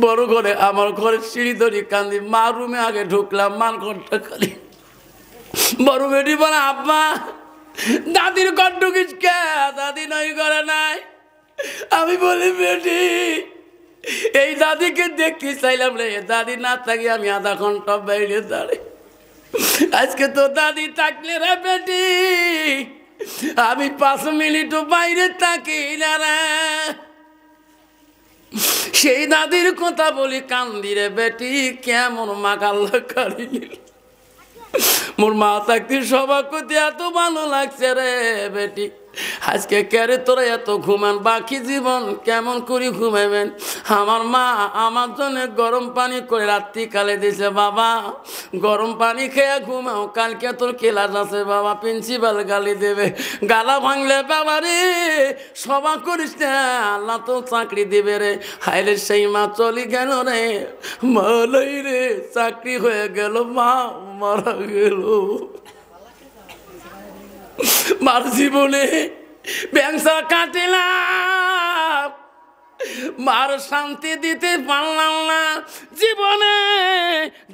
বড় ঘরে আমার ঘরের সিঁড়ি ধরি কান্দি, মা রুমে আগে ঢুকলাম, মার ঘরটা খালি। বড় বেটি বলে আব্বা দাদির ঘর ঢুকিস কে? দাদি নই ঘরে নাই। আমি বলি বেটি এই দাদিকে দেখতে চাইলাম রে, দাদি না থাকি আমি আধা ঘন্টা বাইরে দাঁড়াই। আজকে তো দাদি থাকলে রে বেটি আমি 5 মিনিটও বাইরে থাকি না রে। সেই দাদির কথা বলি কান্দি রে বেটি, কেমন মাগাল্লা কারি মোর মা থাকতে সবার করতে এত ভালো লাগছে রে বেটি। আজকে কেরে তোরা এত ঘুমান, বাকি জীবন কেমন করে ঘুমাবেন? আমার মা আমার জন্য গরম পানি করে রাত্রিকালে দিছে, বাবা গরম পানি খেয়ে ঘুমাও, কালকে তোর ক্লাস আছে বাবা, প্রিন্সিপাল গালি দেবে। গালা ভাঙলে বাবা রে সভা করিস না, আল্লাহ তো চাকরি দিবে রে। হাইরে সেই মা চলি গেল রে, মালাই রে চাকরি হয়ে গেল, মা মারা গেল। মার জীবনে ব্যংসা কাটিলাম, মার শান্তি দিতে পারলাম না। জীবনে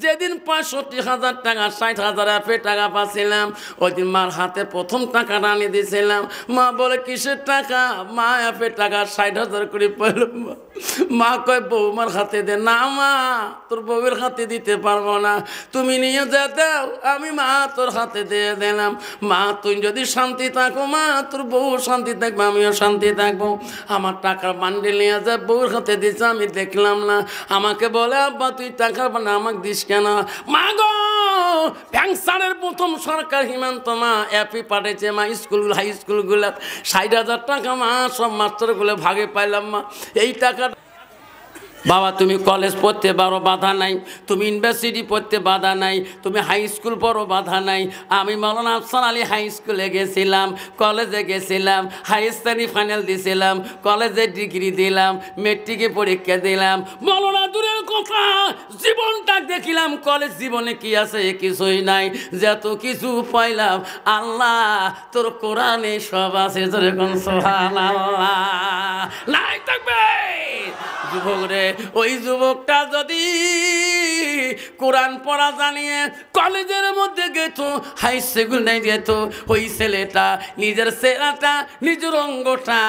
যেদিন 65,000 টাকা 60,000 টাকা পাচ্ছিলাম, ওই দিন মার হাতে প্রথম টাকাটা আনি দিয়েছিলাম। মা বলে কিসের টাকা? মা টাকা 60,000 করে পেলাম। মা কয় বৌমার হাতে দে। না মা তোর বউয়ের হাতে দিতে পারবো না, তুমি নিয়ে যা দাও, আমি মা তোর হাতে দিয়ে দিলাম। মা তুই যদি শান্তি থাকো, মা তোর বউ শান্তি থাকবো, আমিও শান্তি থাকবো। আমার টাকার বান্ডিল নিয়ে যা বউর হাতে দিচ্ছে, আমি দেখলাম না। আমাকে বলে আব্বা তুই টাকা বানা আমাকে দিস কেন? মা গো ভ্যাংসারের প্রথম সরকার হিমন্ত মা অ্যাপি পাঠিয়েছে মা, স্কুল হাই স্কুলগুলো 60,000 টাকা মা সব মাস্টারগুলো ভাগে পাইলাম মা। এই টাকা বাবা তুমি কলেজ পড়তে পারো বাধা নাই, তুমি ইউনিভার্সিটি পড়তে বাধা নাই, তুমি হাই স্কুল পড়ো বাধা নাই। আমি মৌলানা আফসার আলী হাই স্কুলে গেছিলাম, কলেজে গেছিলাম, হাই স্টাডি ফাইনাল দিয়েছিলাম, কলেজে ডিগ্রি দিলাম, মেট্রিকে পরীক্ষা দিলাম। মৌলানা দূরের কথা জীবনটা দেখিলাম, কলেজ জীবনে কি আছে? কিছুই নাই। যত কিছু পাইলাম আল্লাহ তোর কোরআনে সব আছে, যেরকম সুবহানাল্লাহ নাই থাকবে। যুবক রে ওই যুবকটা যদি কোরআন পড়া জানিয়ে কলেজের মধ্যে গেত, হাই স্কুল নাই যেত, ওই ছেলেটা নিজের চেহারাটা নিজের অঙ্গটা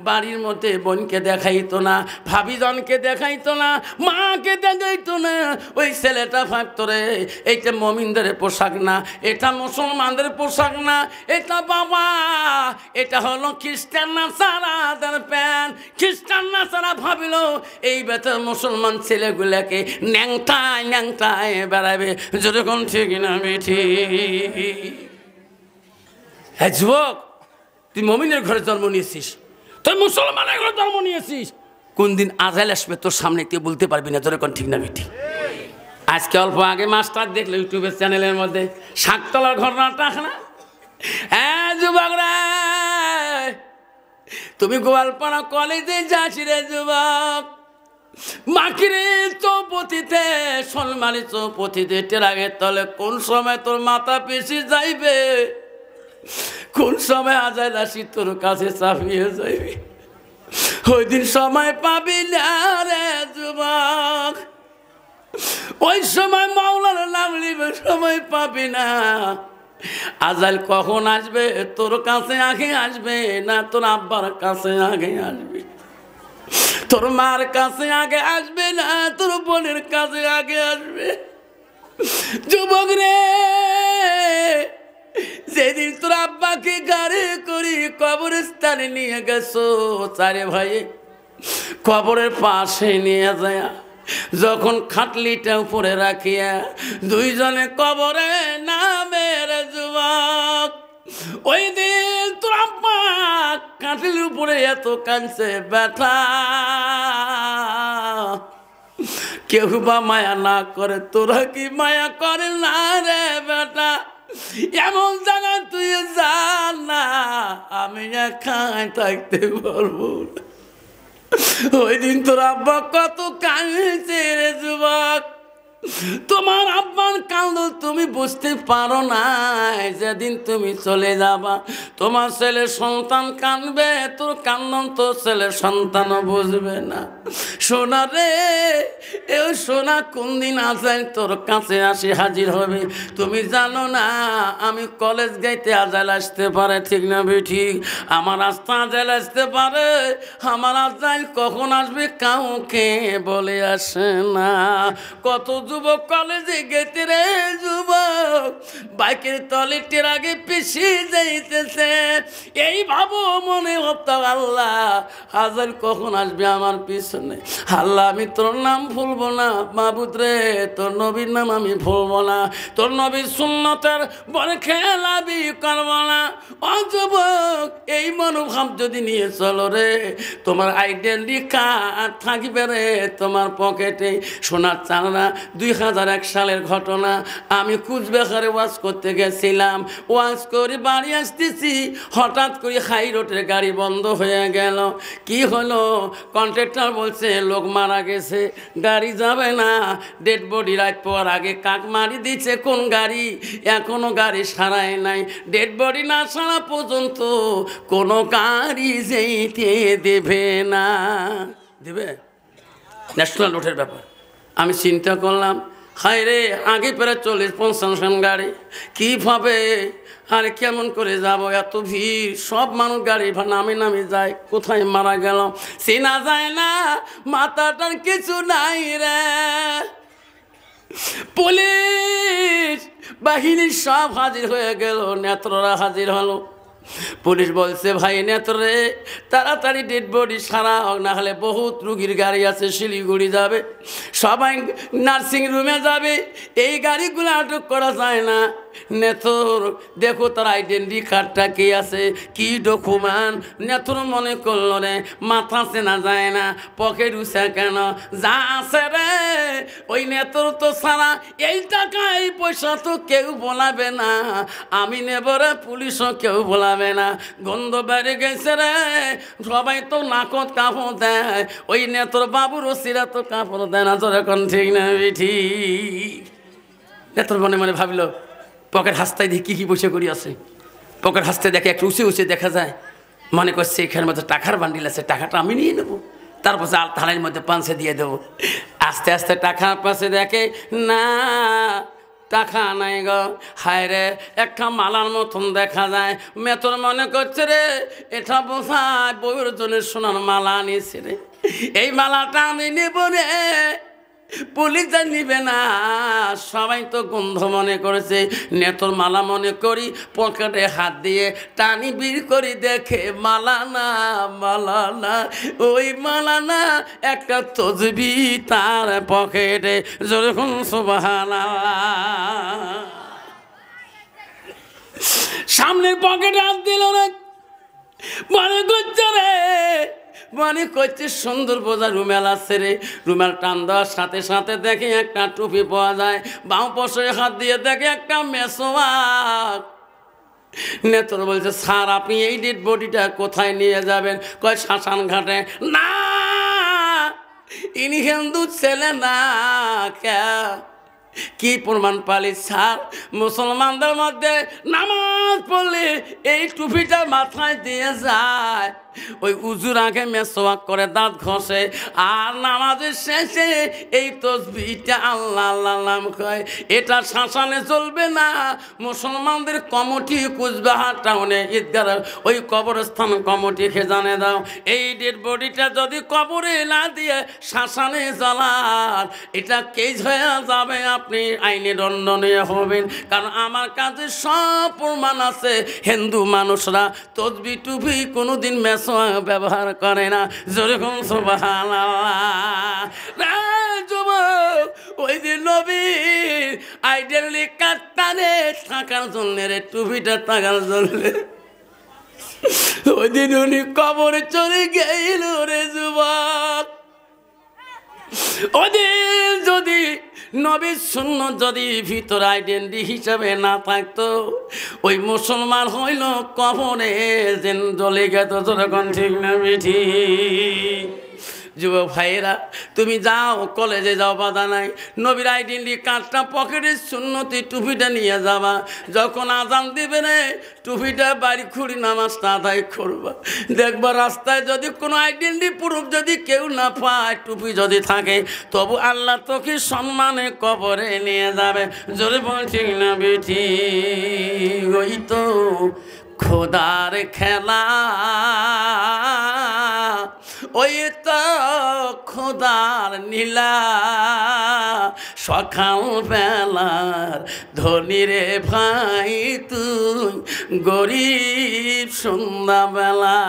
বাড়ির মধ্যে বোনকে দেখাইতো না, ভাবিজনকে দেখাইতো না, মাকে দেখাইতো না। ওই ছেলেটা ভাবতো রে এইটা মমিনদের পোশাক না, এটা মুসলমানদের পোশাক না, এটা বাবা এটা হলো খ্রিস্টান নাসারাদের প্যান্ট। খ্রিস্টান নাসারা ভাবিল এই বেতার মুসলমান ছেলেগুলাকে ন্যাংটায় ন্যাংটায় বেড়াবে, যেরকম ঠিক না বেঠি। হ্যাঁ যুবক তুই মমিনের ঘরে জন্ম নিয়েছিস, তুই মুসলমানের ঘরে জন্ম নিয়েছিস, কোন দিন আজাইল আসবে তোর সামনে তুই বলতে পারবি না, যেরকম ঠিক না বেঠি। আজকে অল্প আগে মাস্টার দেখলো ইউটিউবের চ্যানেলের মধ্যে শাকতলার ঘটনাটা না। হ্যাঁ যুবক রে তুমি গোয়ালপাড়া কলেজে যাস রে যুবক, মাকিরে চৌপতিতে সলমানি চৌপতিতে টেরাগের তলে কোন সময় তোর মাথা পেশি যাইবে, কোন সময় আজাইল আসি তোর কাছে চাপিয়ে যাইবে, ওই দিন সময় পাবি না রে যুবক। ওই সময় মাওলার নাম নিবে, সময় পাবি না। আজাইল কখন আসবে? তোর কাছে আগে আসবে না তোর আব্বার কাছে আগে আসবে, তোর মার কাছে আগে আসবে না তোর বোনের কাছে আগে আসবে। যুবক রে যেদিন তোর আব্বাকে গাড়ি করি কবরস্থানে নিয়ে গেছো, চারে ভাই কবরের পাশে নিয়ে যায়, যখন খাটলিটা উপরে রাখিয়া দুইজনে কবরে নামের যুবক, ওই দিন তোর আব্বা খাটলির উপরে এত কাঁদছে ব্যথা, কেউ বা মায়া না করে, তোরা কি মায়া করে না রে বেটা? এমন জায়গায় তুই জান না আমি একাই থাকতে পারবো না। ওই দিন তোর আব্বা কত কাঁদছে রে যুবক, তোমার আব্বার কান্দ তুমি বুঝতে পারো না, যেদিন তুমি চলে যাবা তোমার ছেলে সন্তান কাঁদবে, তোর কান্দন তোর ছেলে সন্তানও বুঝবে না। সোনা রে, এ সোনা কোন দিন আজাইল তোর কাছে আসি হাজির হবে তুমি জানো না। আমি কলেজ গাইতে আজাইল আসতে পারে, ঠিক না ঠিক? আমার রাস্তা আজাইল আসতে পারে, আমার আজাইল কখন আসবে কাউকে বলে আসে না। কত যুবক কলেজে গেতে রে যুবক, বাইকের তলে টের আগে পিছিয়ে যাইতেছে, এই ভাবো মনে হতো আল্লাহ আজাইল কখন আসবে আমার পিছনে। আল্লাহ আমি তোর নাম ভুলবো না মাবুদ রে, তোর নবীর নাম আমি ভুলবো না, তোর নবীর সুন্নতের বড় খেলাবি করবো না। ও যুবক, এই মনোভাব যদি নিয়ে চলো রে, তোমার আইডেন্টি কার্ড থাকবে রে তোমার পকেটে। সোনার চাঁদা 2001 সালের ঘটনা। আমি কুচবিহারে ওয়াজ করতে গেছিলাম, ওয়াজ করে বাড়ি আসতেছি, হঠাৎ করে হাই রোডের গাড়ি বন্ধ হয়ে গেল। কি হলো? কন্ট্রাক্টর বলছে লোক মারা গেছে, গাড়ি যাবে না, ডেড বডি রাত পাওয়ার আগে কাক মারি দিচ্ছে। কোন গাড়ি? এখনো গাড়ি সারায় নাই। ডেড বডি না সারা পর্যন্ত কোনো গাড়ি যেতে দেবে না। দেবে? ন্যাশনাল রোডের ব্যাপার। আমি চিন্তা করলাম, হায় রে, আগে প্রায় 40-50 গাড়ি, কীভাবে আর কেমন করে যাব? এত ভিড়, সব মানুষ গাড়ি নামে নামে যায়, কোথায় মারা গেল চেনা যায় না, মাথাটার কিছু নাই রে। পুলিশ বাহিনী সব হাজির হয়ে গেল, নেত্ররা হাজির হলো। পুলিশ বলছে, ভাই নেত্রে তাড়াতাড়ি ডেড বডি সারা হোক, না হলে বহুত রুগীর গাড়ি আছে, শিলিগুড়ি যাবে, সবাই নার্সিং রুমে যাবে, এই গাড়িগুলো আটক করা যায় না। নেথর দেখো তার আইডেন্টি কার্ডটা কি আছে, কি ডকুমেন্ট। নেথর মনে করলো রে মাথা চেনা যায় না, পকেট উঠছে কেন, যা আছে রে ওই নেথর তো সারা, এই টাকা এই পয়সা তো কেউ বলাবে না, আমি নেব রে, পুলিশও কেউ বলাবে না। গন্ধ বেড়ে গেছে রে, সবাই তো নাকত কাপড় দেয়, ওই নেথর বাবুর ওসিরা তো কাপড় দেয় না। তোর এখন ঠিক না ঠিক? নেথর মনে মনে ভাবলো, পকেট হাসতায় দেখি কি বসে করি আছে, পকেট হাসতে দেখে একটু উঁচে উঁচে দেখা যায়, মনে করছে এখানের মধ্যে টাকার বান্ডিল আছে, টাকাটা আমি নিয়ে নেবো, তারপর থালার মধ্যে পাঁচে দিয়ে দেবো। আস্তে আস্তে টাকার পাশে দেখে না, টাকা নাই গো। হায় রে, একটা মালার মতন দেখা যায়। মেতর মনে করছে রে, এটা বোঝায় বউর জন্য সোনার মালা আনিয়েছে রে, এই মালাটা আমি নেব রে। পুলিশ নিবে না, সবাই তো গন্ধ মনে করেছে। নেতর মালা মনে করি, পকেটে হাত দিয়ে টানি বের করি, দেখে মালা না, মালা না, ওই মালা না, একটা তসবি তার পকেটে। যেরকম সুবহানাল্লাহ, সামনের পকেটে হাত দিল না, মনে করছে রে, মনে করছে সুন্দর বোঝা রুমাল আছে রে। রুমাল টান দেওয়ার সাথে সাথে দেখে একটা টুপি পাওয়া যায়, বাঁ পাশে হাত দিয়ে দেখে একটা মেসোয়াক। নেতর বলছে, স্যার আপনি এই ডেড বডিটা কোথায় নিয়ে যাবেন? কয় শ্মশান ঘাটে। না, ইনি হিন্দু ছেলে না। কি প্রমাণ পালি? স্যার মুসলমানদের মধ্যে নামাজ পড়লে এই টুপিটা মাথায় দিয়ে যায়, ওই উজুর আগে মেসওয়াক করে দাঁত ঘষে, আর নামাজের শেষে এই তসবিহটা আল্লাহ আল্লাহ নাম কয়। এটা শ্মশানে চলবে না। মুসলমানদের কমিটি কুচবিহার টাউনে ঈদগাহ ওই কবরস্থান কমিটিকে জানে দাও, এই ডেড বডিটা যদি কবরে না দিয়ে শ্মশানে জ্বালান, এটা কেস হয়ে যাবে, আপনি আইনে দণ্ডনীয় হবেন। কারণ আমার কাছে সব প্রমাণ আছে, হিন্দু মানুষরা তসবি টুপি কোনোদিন মেসওয়াক ব্যবহার করে না। যেরকম সুবহানাল্লাহ। যুবক, ওই দিন নবীর আইডেন্টি কার্ড টানে থাকার জন্য রে, টুপিটা থাকার জন্য ওই দিন উনি কবরে চলে গেল রে যুবক। ওদের যদি নবীর সুন্নাত যদি ভিতর আইডেন্টি হিসাবে না থাকতো, ওই মুসলমান হইল কবরে যেন জ্বলে গেত। যখন ঠিক না বেঠি? যুবক ভাইয়েরা তুমি যাও, কলেজে যাও, বাধা নাই। নবীর আইডেন্টি কার্ডটা পকেটের সুন্নতি টুপিটা নিয়ে যাবা। যখন আজান দিবে রে টুপিটা বাড়ি খুঁড়ি নামাজটা আদায় করবা। দেখবা রাস্তায় যদি কোনো আইডেন্টি প্রুফ যদি কেউ না পায়, টুপি যদি থাকে, তবু আল্লাহ তোকে সম্মানে কবরে নিয়ে যাবে। জোরে বলছি না বেঠি? ওই তো খোদার খেলা, ওই তো খোদার নীলা। সকাল বেলার ধনী রে ভাই তুই, গরিব সন্ধ্যাবেলা।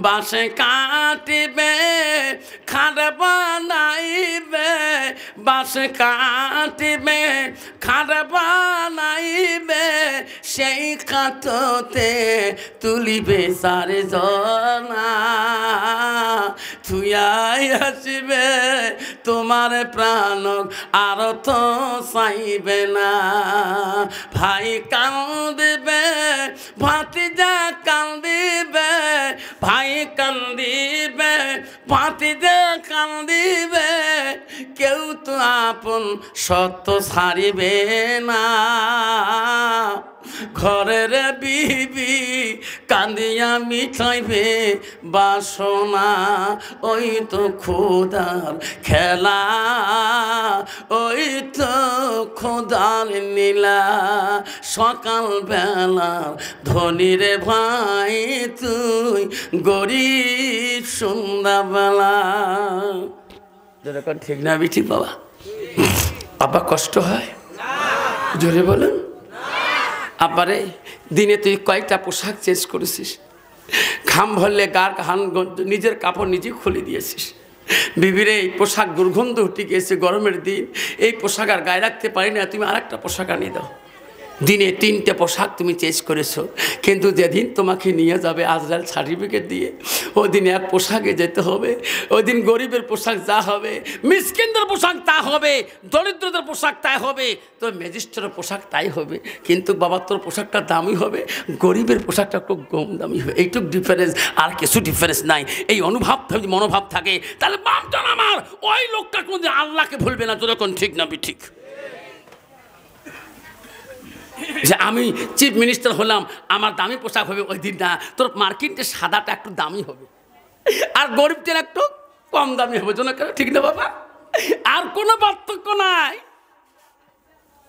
বাসে কাটিবে খাটে বানাইবে, বাসে কাটিবে খাটে বানাইবে, সেই কাটতে তুলিবে সারে জনা। থুয়াই আসিবে তোমার প্রাণ আর তো চাইবে না। ভাই কান্দিবে, ভাতিজা কান্দিবে, ভাই কান্দিবে, ভাতিজা কান্দিবে, কেউ তো আপন সত্য ছাড়িবে না। ঘরের বিবি কান্দিয়া মিঠাইবে বাসনা, ওই তো খোদার খেলা, ওই তো খোদার নীলা। সকাল বেলা ধনী রে ভাই তুই, গরিব সন্ধ্যাবেলা। যেরকম ঠিক না বিঠি বাবা? আব্বা কষ্ট হয়? জোরে বলেন। আব্বারে দিনে তুই কয়েকটা পোশাক চেঞ্জ করেছিস, ঘাম ভরলে গার ঘাম নিজের কাপড় নিজে খুলে দিয়েছিস। বিবিরে এই পোশাক দুর্গন্ধ উঠে গিয়েছে, গরমের দিন এই পোশাক আর গায়ে রাখতে পারি না, তুমি আর একটা পোশাক আনিয়ে দাও। দিনে 3টে পোশাক তুমি চেঞ্জ করেছো, কিন্তু যেদিন তোমাকে নিয়ে যাবে আজরাইল সার্টিফিকেট দিয়ে, ওই দিন এক পোশাকে যেতে হবে। ওই দিন গরিবের পোশাক যা হবে, মিসকিনদের পোশাক তা হবে, দরিদ্রদের পোশাক তাই হবে, তোর ম্যাজিস্ট্রেটের পোশাক তাই হবে। কিন্তু বাবা তোর পোশাকটা দামি হবে, গরিবের পোশাকটা একটু কম দামি হবে। এইটুক ডিফারেন্স, আর কিছু ডিফারেন্স নাই। এই অনুভব যদি মনোভাব থাকে, তাহলে বাপজন আমার ওই লোকটা কোনদিন আল্লাহকে ভুলবে না। যখন ঠিক না ঠিক যে আমি চিফ মিনিস্টার হলাম, আমার দামি পোশাক হবে, ওই দিন না, তোর মার্কেটে সাদাটা একটু দামি হবে আর গরিবদের একটু কম দামি হবে। জন্য কেন ঠিক না বাবা? আর কোনো পার্থক্য নাই।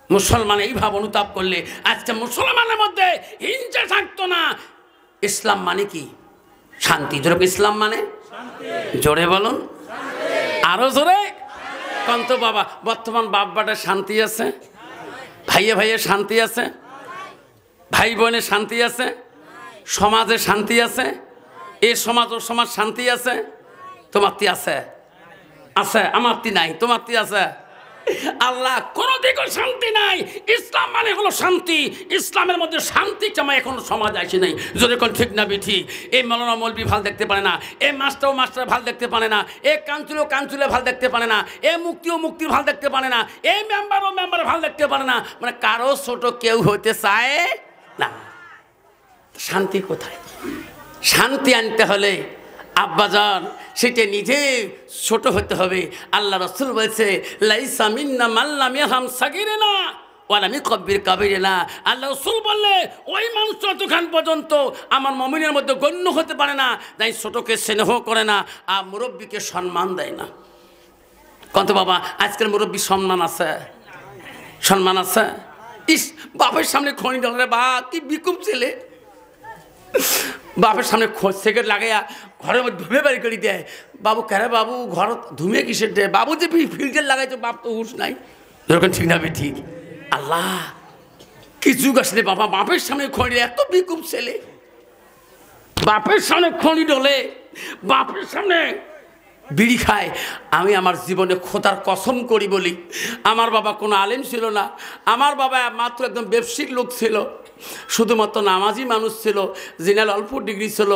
মুসলমান এই ভাব অনুতাপ করলে আজকে মুসলমানের মধ্যে হিংসা থাকতো না। ইসলাম মানে কি? শান্তি। জোরে ইসলাম মানে জোরে বলুন, আরো জোরে কন্ত বাবা। বর্তমান বাপবাটার শান্তি আছে, ভাইয়ে ভাইয়ে শান্তি আছে, ভাই বোনের শান্তি আছে, সমাজে শান্তি আছে, এ সমাজ ও সমাজ শান্তি আছে। তোমার তি আছে? আছে। আমার তি নাই, তোমার তি আছে? আল্লাহ কোনো দিকে শান্তি নাই। ইসলাম মানে হলো শান্তি। ইসলামের মধ্যে শান্তি চামা এখন সমাজ আসে নাই। যদি কোন ঠিক না ঠিক, এই মৌলানা মৌলবি ভাল দেখতে পারে না, এ মাস্টার ভাল দেখতে পারে না, এ কাঞ্চুলে ভাল দেখতে পারে না, এ মুক্তির ভাল দেখতে পারে না, এই মেম্বার ভাল দেখতে পারে না। মানে কারো ছোট কেউ হইতে চায় না। শান্তি কোথায়? শান্তি আনতে হলে আব্বাজান সেটা নিজে ছোট হতে হবে। আল্লাহ রাসূল বলছে লাইসা মিন্না মাল্লাম ইয়ারহাম সাগীরানা ওয়া লাম ইউকাব্বির কাবীরানা। আল্লাহ রাসূল বললে ওই মানুষ যতক্ষণ পর্যন্ত আমার মুমিনের মধ্যে গণ্য হতে পারে না, তাই ছোটকে স্নেহ করে না আর মুরব্বীকে সম্মান দেয় না। কত বাবা আজকের মুরব্বী সম্মান আছে? সম্মান আছে? ইস বাপের সামনে খনি ডলে বা কি বিকুম ছেলে, বাপের সামনে সেকেন্ড লাগাইয়া ঘরের মধ্যে ধুমে বাড়ি করে দেয়। বাবু কেন বাবু ঘর ধুমে কিসের দেয়? বাবু যে ফিল্টার লাগাইতো, বাপ তো হুঁশ নাই। যখন ঠিক না ঠিক আল্লাহ কিছু আসলে বাবা বাপের সামনে খনি, এত বিকুম ছেলে বাপের সামনে খনি ডলে, বাপের সামনে বিড়ি খায়। আমি আমার জীবনে খোদার কসম করি বলি, আমার বাবা কোনো আলেম ছিল না। আমার বাবা মাত্র একদম ব্যবসায়িক লোক ছিল, শুধুমাত্র নামাজি মানুষ ছিল, জেনারেল অল্প ডিগ্রি ছিল।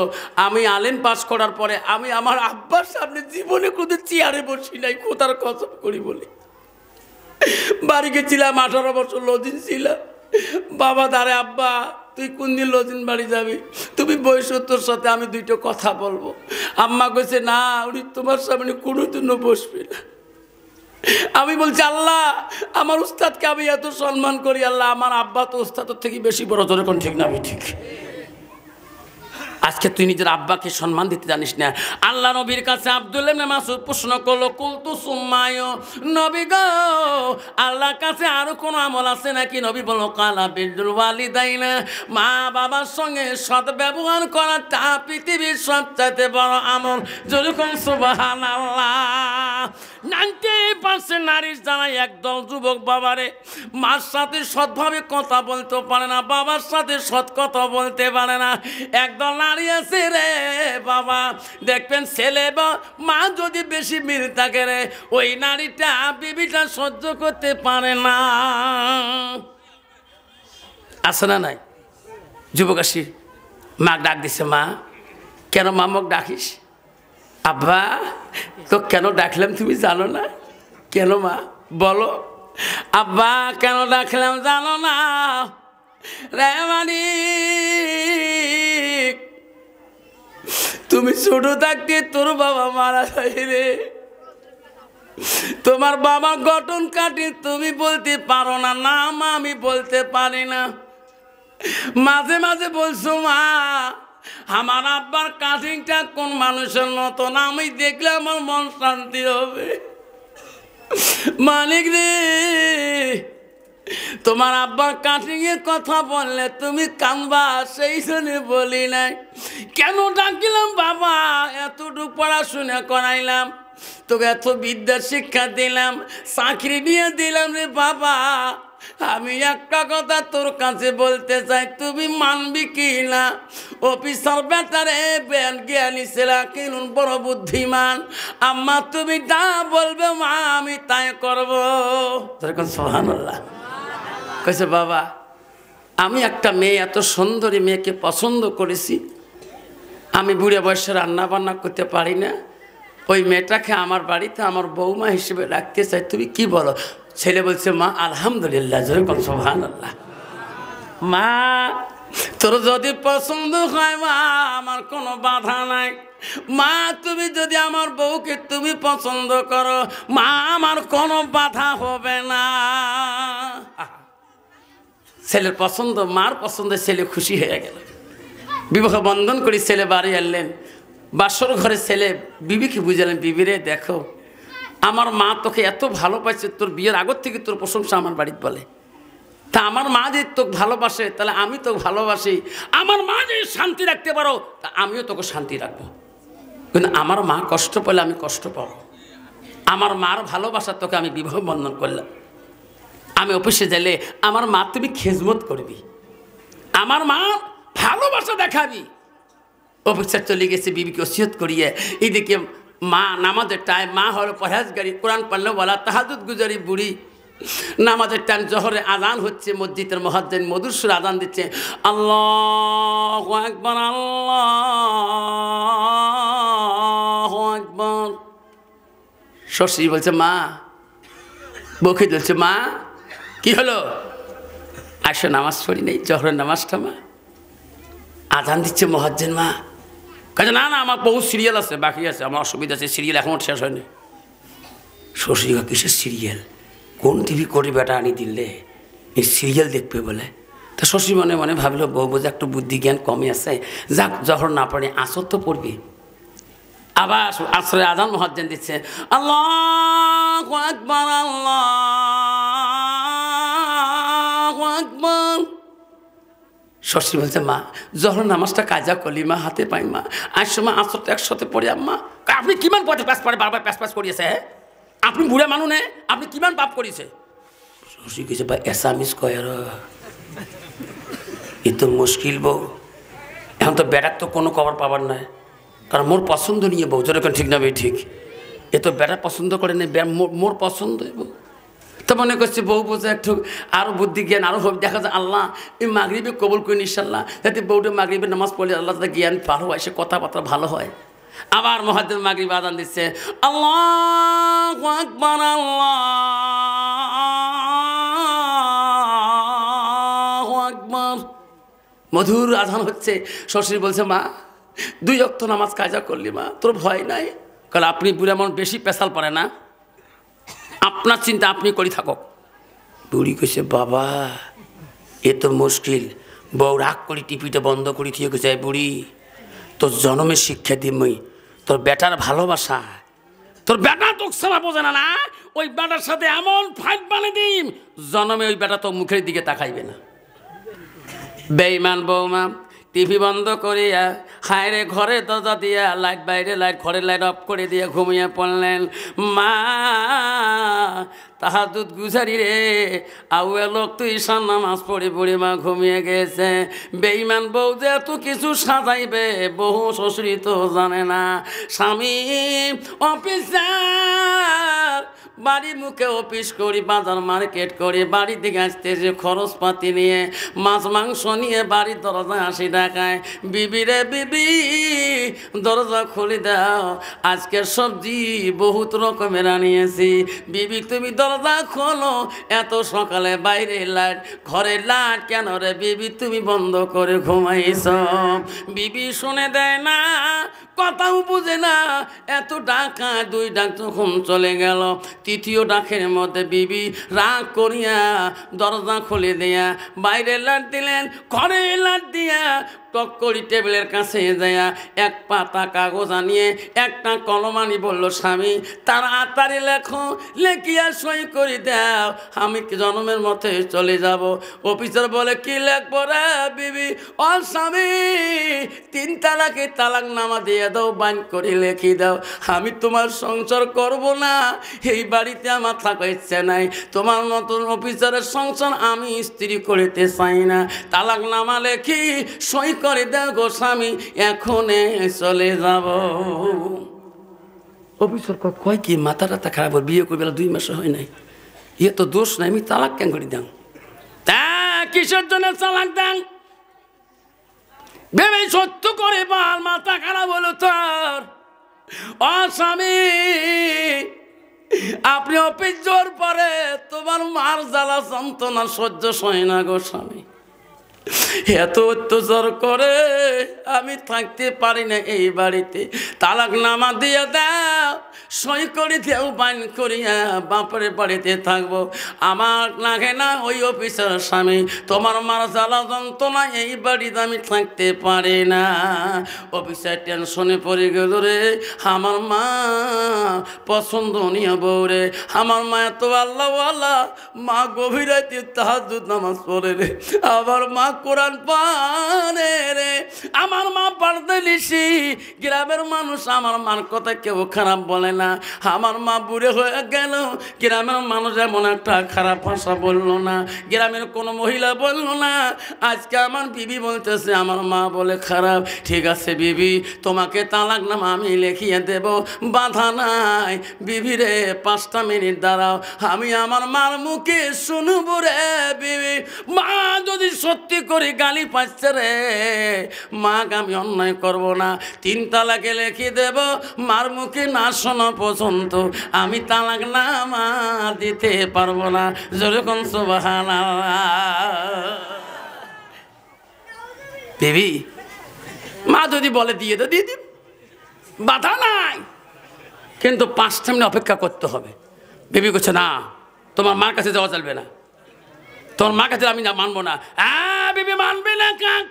আমি আলেম পাস করার পরে আমি আমার আব্বার সামনে জীবনে কোনো চেয়ারে বসি নাই, খোদার কসম করি বলি। বাড়ি গেছিলাম 18 বছর লজিন ছিলাম। বাবা দাঁড়ে আব্বা তুই কোন দিন লজিন বাড়ি যাবি, তুমি বয়স তোর সাথে আমি দুইটা কথা বলবো। আম্মা কইছে না, উনি তোমার সামনে কোনোদিনও বসবে না। আমি বলছি আল্লাহ, আমার উস্তাদকে আমি এত সম্মান করি, আল্লাহ আমার আব্বা তো উস্তাদের থেকে বেশি বড়, তোর এখন ঠিক না? আমি ঠিক। আজকে তুই নিজের আব্বাকে সম্মান দিতে জানিস না। আল্লাহ নবীর কাছে আব্দুল্লাহ ইবনে মাসউদ প্রশ্ন করলো, কুলতু সুম্মায়, নবী গো আল্লাহর কাছে আরো কোন আমল আছে নাকি? নবী বলল, কালা বিরুল ওয়ালিদাইনা, মা বাবার সঙ্গে সৎ ব্যবহার করাটা পৃথিবীর সবচাইতে বড় আমল। যেরকম সুবহানাল্লাহ। 90% নারীর যারা একদল যুবক বাবারে মার সাথে সৎভাবে কথা বলতে পারে না, বাবার সাথে সৎ কথা বলতে পারে না। একদল নারী আছে রে বাবা, দেখবেন ছেলে বা মা যদি বেশি মিল থাকে রে, ওই নারীটা বিবিটা সহ্য করতে পারে না। আছে না নাই? যুবক আসি, মা ডাক দিছে, মা কেন মামক ডাকিস? আব্বা তো কেন ডাকলাম তুমি জানো না? কেন মা বলো? আব্বা কেন ডাকলাম জানো না? রে মানিক, তুমি ছোট থাকতে তোর বাবা মারা যায় রে, তোমার বাবা গঠন কাটে তুমি বলতে পারো না, নাম আমি বলতে পারি না। মাঝে মাঝে বলছো মা আমার আব্বার কাটিংটা কোন মানুষের মতন, আমি দেখলে আমার মন শান্তি হবে। মানিক রে, তোমার আব্বার কাটিং এর কথা বললে তুমি কানবা, সেই জন্য বলি নাই। কেন ডাকিলাম বাবা? এতটুকু পড়াশোনা করাইলাম, তোকে এত বিদ্যা শিক্ষা দিলাম, চাকরি নিয়ে দিলাম রে বাবা। আমি একটা কথা তোর কাছে বলতে চাই, তুমি মানবি কি না? অফিসার বেটারে জ্ঞানী ছেলে কিনুন বড় বুদ্ধিমান। আম্মা তুমি যা বলবে মা আমি তাই করবো। সুবহানাল্লাহ। কইছে বাবা আমি একটা মেয়ে, এত সুন্দরী মেয়েকে পছন্দ করেছি, আমি বুড়ে বয়সে রান্না বান্না করতে পারি না, ওই মেয়েটাকে আমার বাড়িতে আমার বৌমা হিসেবে রাখতে চাই, তুমি কি বলো? ছেলে বলছে মা আলহামদুলিল্লাহ। যেরকম সুবহানাল্লাহ। মা তোর যদি পছন্দ হয় মা আমার কোনো বাধা নাই। মা তুমি যদি আমার বউকে তুমি পছন্দ করো মা আমার কোনো বাধা হবে না। ছেলের পছন্দ, মার পছন্দে ছেলে খুশি হয়ে গেল। বিবাহ বন্ধন করে ছেলে বাড়ি আনলেন। বাসর ঘরে ছেলে বিবিকে বুঝালেন, বিবিরে দেখো আমার মা তোকে এত ভালো পাইছে, তোর বিয়ের আগর থেকে তোর প্রশংসা আমার বাড়িতে বলে। তা আমার মা যদি তোকে ভালোবাসে তাহলে আমি তোকে ভালোবাসি। আমার মা যদি শান্তি রাখতে পারো তা আমিও তোকে শান্তি রাখবো। কিন্তু আমার মা কষ্ট পেলে আমি কষ্ট পাবো। আমার মার ভালোবাসা তোকে আমি বিবাহ বন্ধন করলাম। আমি অফিসে গেলে আমার মা তুমি খেজমত করবি, আমার মা ভালোবাসা দেখাবি। অফিসার চলে গেছে, বিবিকে ওসিয়ত করিয়ে। এইদিকে মা নামাজের টাইম, মা হলো পরহেজগারি, কোরআন পড়লে বলা, তাহাজ্জুদ গুজারি বুড়ি। নামাজের টাইম জোহরে আজান হচ্ছে, মসজিদের মুয়াজ্জিন মধুর সুরে আজান দিচ্ছে, আল্লাহু আকবার আল্লাহু আকবার। শ্বশুর বলছে মা, বউকে বলছে মা কি হলো? আসো নামাজ পড়ি নেই, জোহরের নামাজটা মা। আজান দিচ্ছে মুয়াজ্জিন, মা কাজে না না আমার বহু সিরিয়াল আছে, বাকি আছে, আমার অসুবিধা আছে, সিরিয়াল এখনও শেষ হয়নি। শ্বশুর কিসের সিরিয়াল? কোন টিভি করে বেটা আনি দিলে এই সিরিয়াল দেখবে বলে। তা শ্বশুর মনে মনে ভাবলো বউ বোঝা একটু বুদ্ধি জ্ঞান কমে আছে, যাক জহর না পড়ে আসর তো পড়বি। আবার আসরে আজান মুয়াজ্জিন দিচ্ছে, আল্লাহু আকবার আল্লাহু আকবার। শ্বশুর বলছে মা জহর নামাজটা কাজা করলি মা, হাতে পাই মা, আজ সময় আসরটা একসাথে পড়ে আম্মা। আপনি কিমান পথে প্যাস পড়ে বারবার প্যাস প্যাস করিয়েছে? হ্যাঁ আপনি বুড়ে মানুষ নে, আপনি কিমান পাপ করিয়েছে? শ্বশুর কেছে ভাই এসামিস কয় আর এ তো মুশকিল বউ। এখন তো বেড়ার তো কোনো খবর পাবার নাই, কারণ মোর পছন্দ নিয়ে বউ। যেরকম ঠিক না ভাই ঠিক, এ তো বেড়া পছন্দ করে নেই, মোর পছন্দ বউ। তো মনে করছে বউ বোঝা একটু আরও বুদ্ধি জ্ঞান আরও হোক, দেখা যায় আল্লাহ এই মাগরিবে কবুল করেন ইনশাল্লাহ, যাতে বউটা মাগরিবের নামাজ পড়লে আল্লাহ তাদের জ্ঞান ভালো হয়, সে কথাবার্তা ভালো হয়। আবার মুয়াজ্জিন মাগরিব আযান দিচ্ছে, আল্লাহু আকবার আল্লাহু আকবার। মধুর আজান হচ্ছে। শ্বশুর বলছে, মা 2 ওয়াক্ত নামাজ কাজা করলি মা, তোর ভয় নাই? কারণ আপনি বুড়া মন বেশি পেশাল পড়ে না, আপনার চিন্তা আপনি করি থাকো। বুড়ি কইছে, বাবা এ তো মুশকিল। বউ রাগ করি টিপিটা বন্ধ করি থিয়ে গেছে, বুড়ি তোর জন্মের শিক্ষা দিমই, তোর বেটার ভালোবাসা, তোর বেটা তোর সারা বোঝে না, না ওই বেটার সাথে এমন ফাইট বানিয়ে দিম জন্মে ওই বেটা তো মুখের দিকে তাকাইবে না। বেঈমান বৌমা টিভি বন্ধ করিয়া হায়রে ঘরে দরজা দিয়া লাইট বাইরে লাইট ঘরে লাইট অফ করে দিয়ে ঘুমিয়ে পড়লেন। মা তাহাজ্জুদ গুজারি রে আউয়া লোক তুই ঈশান নামাজ পড়ে পড়ে মা ঘুমিয়ে গেছে। বেঈমান বউ যে এত কিছু সাজাইবে বহু শ্বশুরি তো জানে না। স্বামী অফিসার, বাড়ি মুখে অফিস করি, বাজার মার্কেট করি, বাড়ি দিকে আসতে যে খরচপাতি নিয়ে মাছ মাংস নিয়ে বাড়ির দরজা 80 টাকায়। বিবি রে বিবি দরজা খুলে দাও, আজকে সবজি বহুত রকমের আনিয়েছি। বিবি তুমি দরজা খোলো, এত সকালে বাইরে লাইট ঘরের লাইট কেন রে বিবি তুমি বন্ধ করে ঘুমাইছ? বিবি শুনে দেয় না, কথাও বুঝে না। এত ডাকা 2 ডাক যখন চলে গেল, 3য় ডাকের মধ্যে বিবি রাগ করিয়া দরজা খুলে দিয়া বাইরে লাট দিলেন, ঘরে লাট দিয়া টক করি টেবিলের কাছে যাইয়া 1 পাতা কাগজ আনিয়ে একটা কলম আনি বলল, স্বামী তাড়াতাড়ি লেখো, লেখিয়া সই করে দাও, আমি জন্মের মতে চলে যাব। অফিসার বলে, কি লেখবো রে বিবি? ও স্বামী 3 তালাকে তালাক নামা দিয়ে দাও, বান করে লেখি দাও, আমি তোমার সংসার করব না, এই বাড়িতে আমার থাকার ইচ্ছে নাই, তোমার মতন অফিসারের সংসার আমি স্ত্রী করতে চাই না, তালাক নামা লেখি সই করে দাও গো স্বামী, এখনে চলে যাব। অফিসার কয় কি মাথা টাথা খারাপ, বিয়ে করবে 2 মাস হয় নাই, ইয়ে তো দোষ নাই, আমি তালাক কেন করে দাও? তা কিসের জন্য তালাক দেন? ভেবে সত্য করে বল, মাথা খারাপ হলো তোর? ও স্বামী আপনি অফিস যাওয়ার পরে তোমার মার জ্বালা যন্ত্রণা সহ্য হয় না গো স্বামী, এত অত্যাচার করে আমি থাকতে পারি না এই বাড়িতে, তালাক নামা দিয়ে দাও, সই করে দেও, বান করিয়া বাপের বাড়িতে থাকবো, আমার লাগে না ওই অফিসার স্বামী, তোমার মার জ্বালা যন্ত্রণা এই বাড়িতে আমি থাকতে পারি না। অফিসার টেনশনে পড়ে গেল রে, আমার মা পছন্দনীয় বউ রে, আমার মা এত আল্লাহওয়ালা, মা গভীর রাতে তাহাজ্জুদ নামাজ পড়ে রে, আমার মা কোরআন পারে রে, আমার মা পড়তে লিসি, গ্রামের মানুষ আমার মার কথা কেউ খারাপ বলে না, আমার মা বুড়ে হয়ে গেল, গ্রামের মানুষ এমন একটা খারাপ ভাষা বললো না, গ্রামের কোনো মহিলা বললো না। আজকে আমার বিবি বলতেছে আমার মা বলে খারাপ, ঠিক আছে বিবি তোমাকে তালাক নামা আমি লিখিয়ে দেব, বাধা নাই। বিবি রে 5টা মিনিট দাঁড়াও, আমি আমার মার মুখে শুনবো রে বিবি, মা যদি সত্যি করে গালি পাচ্ছে রে, মা আমি অন্যায় করব না, 3 তালাকে লিখে দেব, মার মুখে না শোনা পর্যন্ত আমি তালাক নামা দিতে পারবো না। যেরকম সুবহানাল্লাহ। বিবি মা যদি বলে দিয়ে দাও, দিয়ে দিন, বাধা নাই, কিন্তু 5টা মিনিট অপেক্ষা করতে হবে। বিবি করছে না, তোমার মার কাছে যাওয়া চলবে না, তোমার মার কাছে আমি না মানবো না। বিবি মানবে না কাক?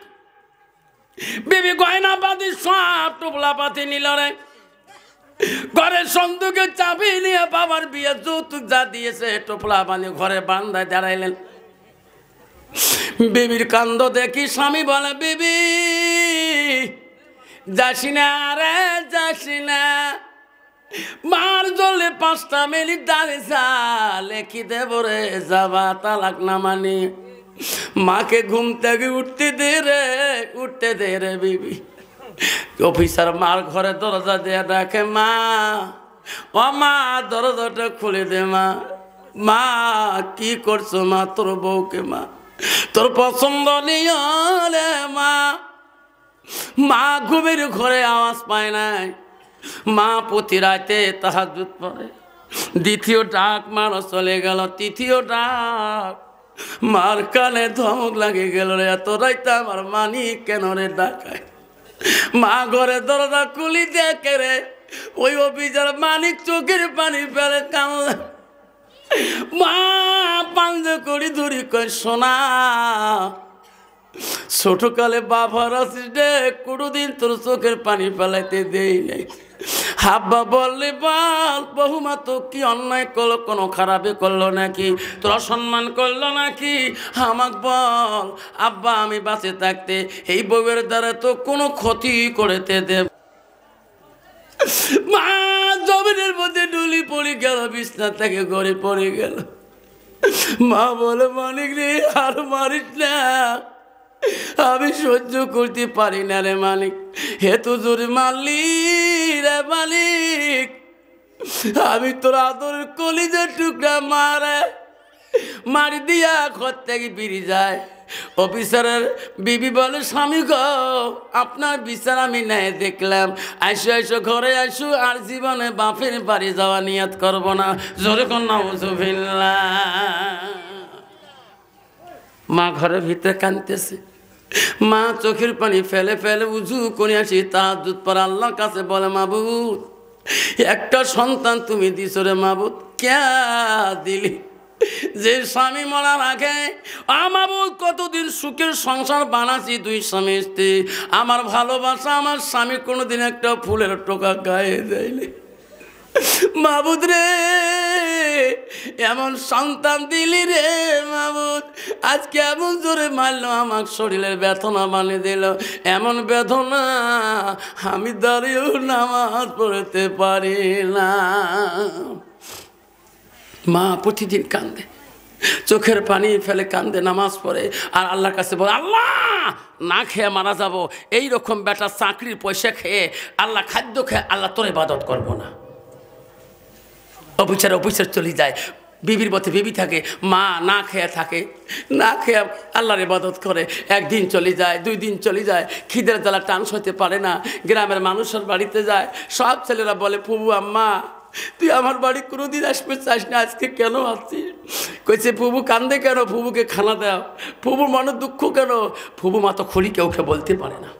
বিবি গয়না পাতি সব টোপলা পাতি নিল রে, ঘরের সন্দুকের চাবি নিয়ে বাবার বিয়ে যৌতুক যা দিয়েছে টোপলা বানিয়ে ঘরে বান্ধায় দাঁড়াইলেন। বিবির কান্দ দেখি স্বামী বলে, বিবি যাসি না রে যাসি না, মার জলে 5টা মিনিট দাঁড়িয়ে যা, লেখি দেব রে, যাবা তালাক না মানি, মাকে ঘুম থেকে উঠতে দে রে, উঠতে দে রে বিবি। অফিসার মার ঘরে দরজা দিয়ে ডাকে, মা ও মা দরজাটা খুলে দে মা। মা কি করছো মা? তোর বউকে মা তোর পছন্দ নিয়ে রে মা। মা ঘুমের ঘরে আওয়াজ পায় নাই, মা প্রতি রাতে তাহাজ্জুদ পড়ে। 2য় ডাক মারো চলে গেল, 3য় ডাক মার কানে ধমক লাগে গেল রে, এত রাইতে আমার মানিক কেন রে ডাকায়। মা ঘরে দরজা খুলি দেখে রে ওই অফিসার মানিক চোখের পানি ফেলে কান্না। মা পাঞ্জ করি ধরি কয় সোনা, ছোটকালে বাবার আসিস রে, কোনোদিন তোর চোখের পানি ফেলাইতে দেই নাই। আব্বা বললে বল বহুমা তো কি অন্যায় করলো, কোনো খারাপে করলো নাকি, তোর অসম্মান করলো নাকি, আমাক বল। আব্বা আমি বাঁচে থাকতে এই বউয়ের দ্বারা তো কোনো ক্ষতি করতে দেব। মা জমিনের মধ্যে ডুলি পড়ে গেল, বিছনা থেকে গড়ে পড়ে গেল। মা বলে মানিক রে আর মারিস না, আমি সহ্য করতে পারি না রে মালিক, হেতু জোরে মারলি রে মালিক, আমি তোর আদরের কলিজার টুকরা মারে মারি দিয়া ঘর থেকে বেরিয়ে যায়। অফিসারের বিবি বলে স্বামী গো আপনার বিচার আমি নাই দেখলাম, আইসো আইসো ঘরে আইসো, আর জীবনে বাপের বাড়ি যাওয়া নিয়ত করবো না। জোরে কন্যা নাউজুবিল্লাহ। মা ঘরের ভিতরে কাঁদতেছে, মা চোখের পানি ফেলে ফেলে উজু করে আসি তাহাজ্জুদ পড়ে আল্লাহর কাছে বলে মাবুদ একটা সন্তান তুমি দিছো রে মাবুদ, কে দিলি? যে স্বামী মরার আগে মাবুদ কতদিন সুখের সংসার বানাচ্ছি, দুই স্বামী স্ত্রী, আমার ভালোবাসা আমার স্বামী কোনোদিন একটা ফুলের টোকা গায়ে দেয়নি। মাবুদ রে এমন সন্তান দিলি রে মাবুদ, আজকে এমন জোরে মারলো আমার শরীরের বেদনা বানিয়ে দিল, এমন বেদনা আমি দাঁড়িয়েও নামাজ পড়তে পারি না। মা প্রতিদিন কান্দে, চোখের পানি ফেলে কান্দে, নামাজ পড়ে আর আল্লাহর কাছে বলে আল্লাহ না খেয়ে মারা যাবো, এইরকম বেটা চাকরির পয়সা খেয়ে আল্লাহ খাদ্য খেয়ে আল্লাহ তোর ইবাদত করবো না। অফিসার চলে যায়, বিবির পথে বিবি থাকে, মা না খেয়ে থাকে, না খেয়ে আল্লাহর ইবাদত করে। একদিন চলে যায়, 2 দিন চলে যায়, খিদের জ্বালা টান সইতে পারে না, গ্রামের মানুষের বাড়িতে যায়, সব ছেলেরা বলে ফুবু আম্মা তুই আমার বাড়ি কোনোদিন আসবে চাস না, আজকে কেন আসছিস? কইছে ফুবু কান্দে কেন, ফুবুকে খানা দাও, ফুবুর মনে দুঃখ কেন? ফুবু মা তো খড়ি কেউকে বলতে পারে না।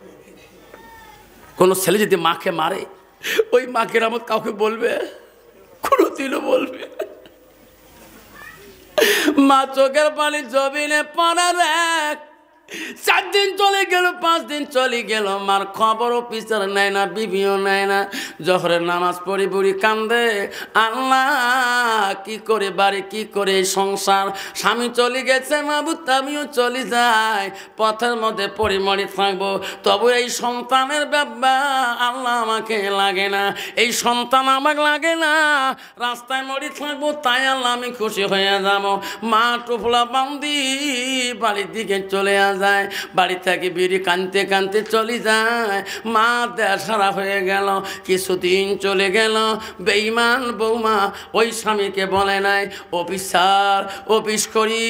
কোনো ছেলে যদি মাকে মারে ওই মাকে আমার কাউকে বলবে? কোনোদিনও বলবে। মা চোখের পানি জমিনে পড়ার 4 দিন চলে গেল, 5 দিন চলে গেল, মার খবর অফিসার নেয় না, বিবিও নেয় না। জহরের নামাজ পড়ি বুড়ি কান্দে, আল্লাহ কি করে বাড়ি, কি করে সংসার, স্বামী চলে গেছে মাবুদ আমিও চলে যাই, পথের মধ্যে পরিমরি থাকবো, তবু এই সন্তানের ব্যাপার আল্লাহ আমাকে লাগে না, এই সন্তান আমাকে লাগে না, রাস্তায় মরি থাকবো তাই আল্লাহ আমি খুশি হয়ে যাবো। মা টুফলা বান্দি বাড়ির দিকে চলে যায়, বাড়ি থেকে বেরিয়ে কানতে কানতে চলে যায়। মা দেয়া সারা হয়ে গেল, কিছুদিন চলে গেল, বেঈমান বৌমা ওই স্বামীকে বলে নাই অফিস করি,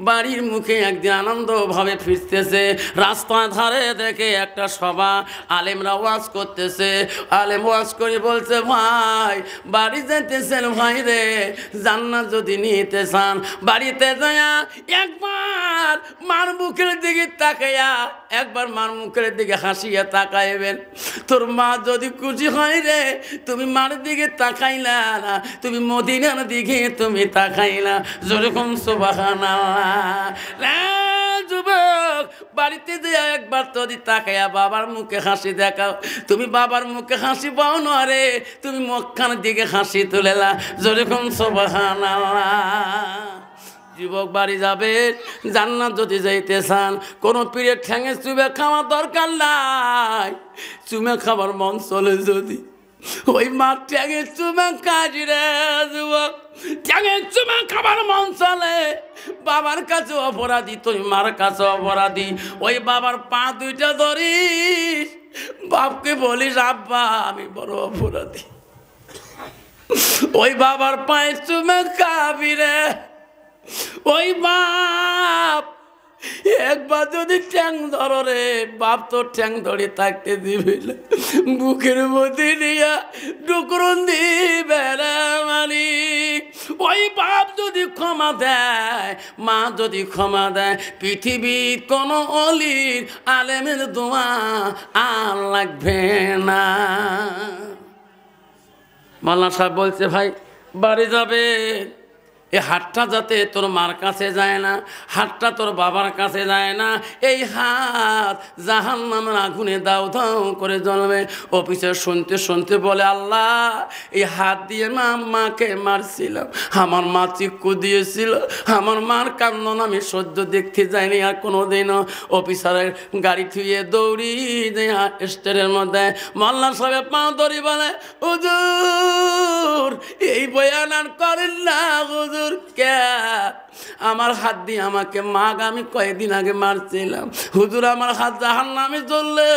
বাড়ির মুখে একদিন আনন্দভাবে ফিরতেছে, রাস্তার ধারে দেখে একটা সভা, আলেমরা ওয়াজ করতেছে, আলেম ওয়াজ করে বলছে ভাই বাড়ি যেতেছেন ভাই রে, জান্নাত যদি নিতে চান বাড়িতে যায়া একবার মার মুখের দিকে তাকাইয়া, একবার মার মুখের দিকে হাসিয়া তাকাইবেন, তোর মা যদি খুশি হয় রে, তুমি মার দিকে তাকাইলা না, তুমি মদিনার দিকে তুমি তাকাইলা, যেরকম সুবহানাল্লাহ। যুবক বাড়িতে যে একবার যদি তাকাইয়া বাবার মুখে হাসি দেখাও, তুমি বাবার মুখে হাসি পাও না রে, তুমি মক্কার দিকে হাসি তুলেলা, যেরকম সুবহানাল্লাহ। যুবক বাড়ি যাবে, জান্নাত যদি যাইতে চান কোনো পীরের ঠ্যাঙে চুমে খাওয়া দরকার নাই, চুমে খাবার মন চলে যদি ওই মার ঠ্যাঙে চুমে কাজি রে যুবক, ঠ্যাঙে চুমে খাবার মন চলে, বাবার কাছে অপরাধী তুই মার কাছে অপরাধী, ওই বাবার পা 2টা ধরিস, বাপকে বলিস আব্বা আমি বড় অপরাধী, ওই বাবার পায়ে চুমে খাবি রে। ওই বাপ একবার যদি ঠ্যাং ধরো রে, বাপ তো ঠ্যাং ধরে থাকতে দিবি না, বুকের মধ্যে নিয়ে ডুকরুন দিবে রে মালিক। ওই ওই বাপ যদি ক্ষমা দেয়, মা যদি ক্ষমা দেয়, পৃথিবীর কোনো অলির আলেমের দোয়া আর লাগবে না। মাওলানা সাহেব বলছে, ভাই বাড়ি যাবে, এই হাতটা যাতে তোর মার কাছে যায় না, হাতটা তোর বাবার কাছে যায় না, এই হাত জাহান্নামের আগুনে দাউ দাউ করে জ্বলবে। অফিসার শুনতে শুনতে বলে, আল্লাহ এই হাত দিয়ে না মাকে মারছিলাম, আমার মা চিক্কু দিয়েছিল, আমার মার কান্নন আমি সহ্য দেখতে যাইনি আর কোনোদিনও। অফিসারের গাড়ি থুয়ে দৌড়ি দেয়া স্টেরের মধ্যে মাওলানা সাহেব পা ধরি বলে, হুজুর এই বয়ান আর করেন না হুজুর, কে আমার হাত দিয়ে আমাকে মাগ আমি কয়েকদিন আগে মারছিলাম, হুজুর আমার হাত জাহান্নামে জ্বললে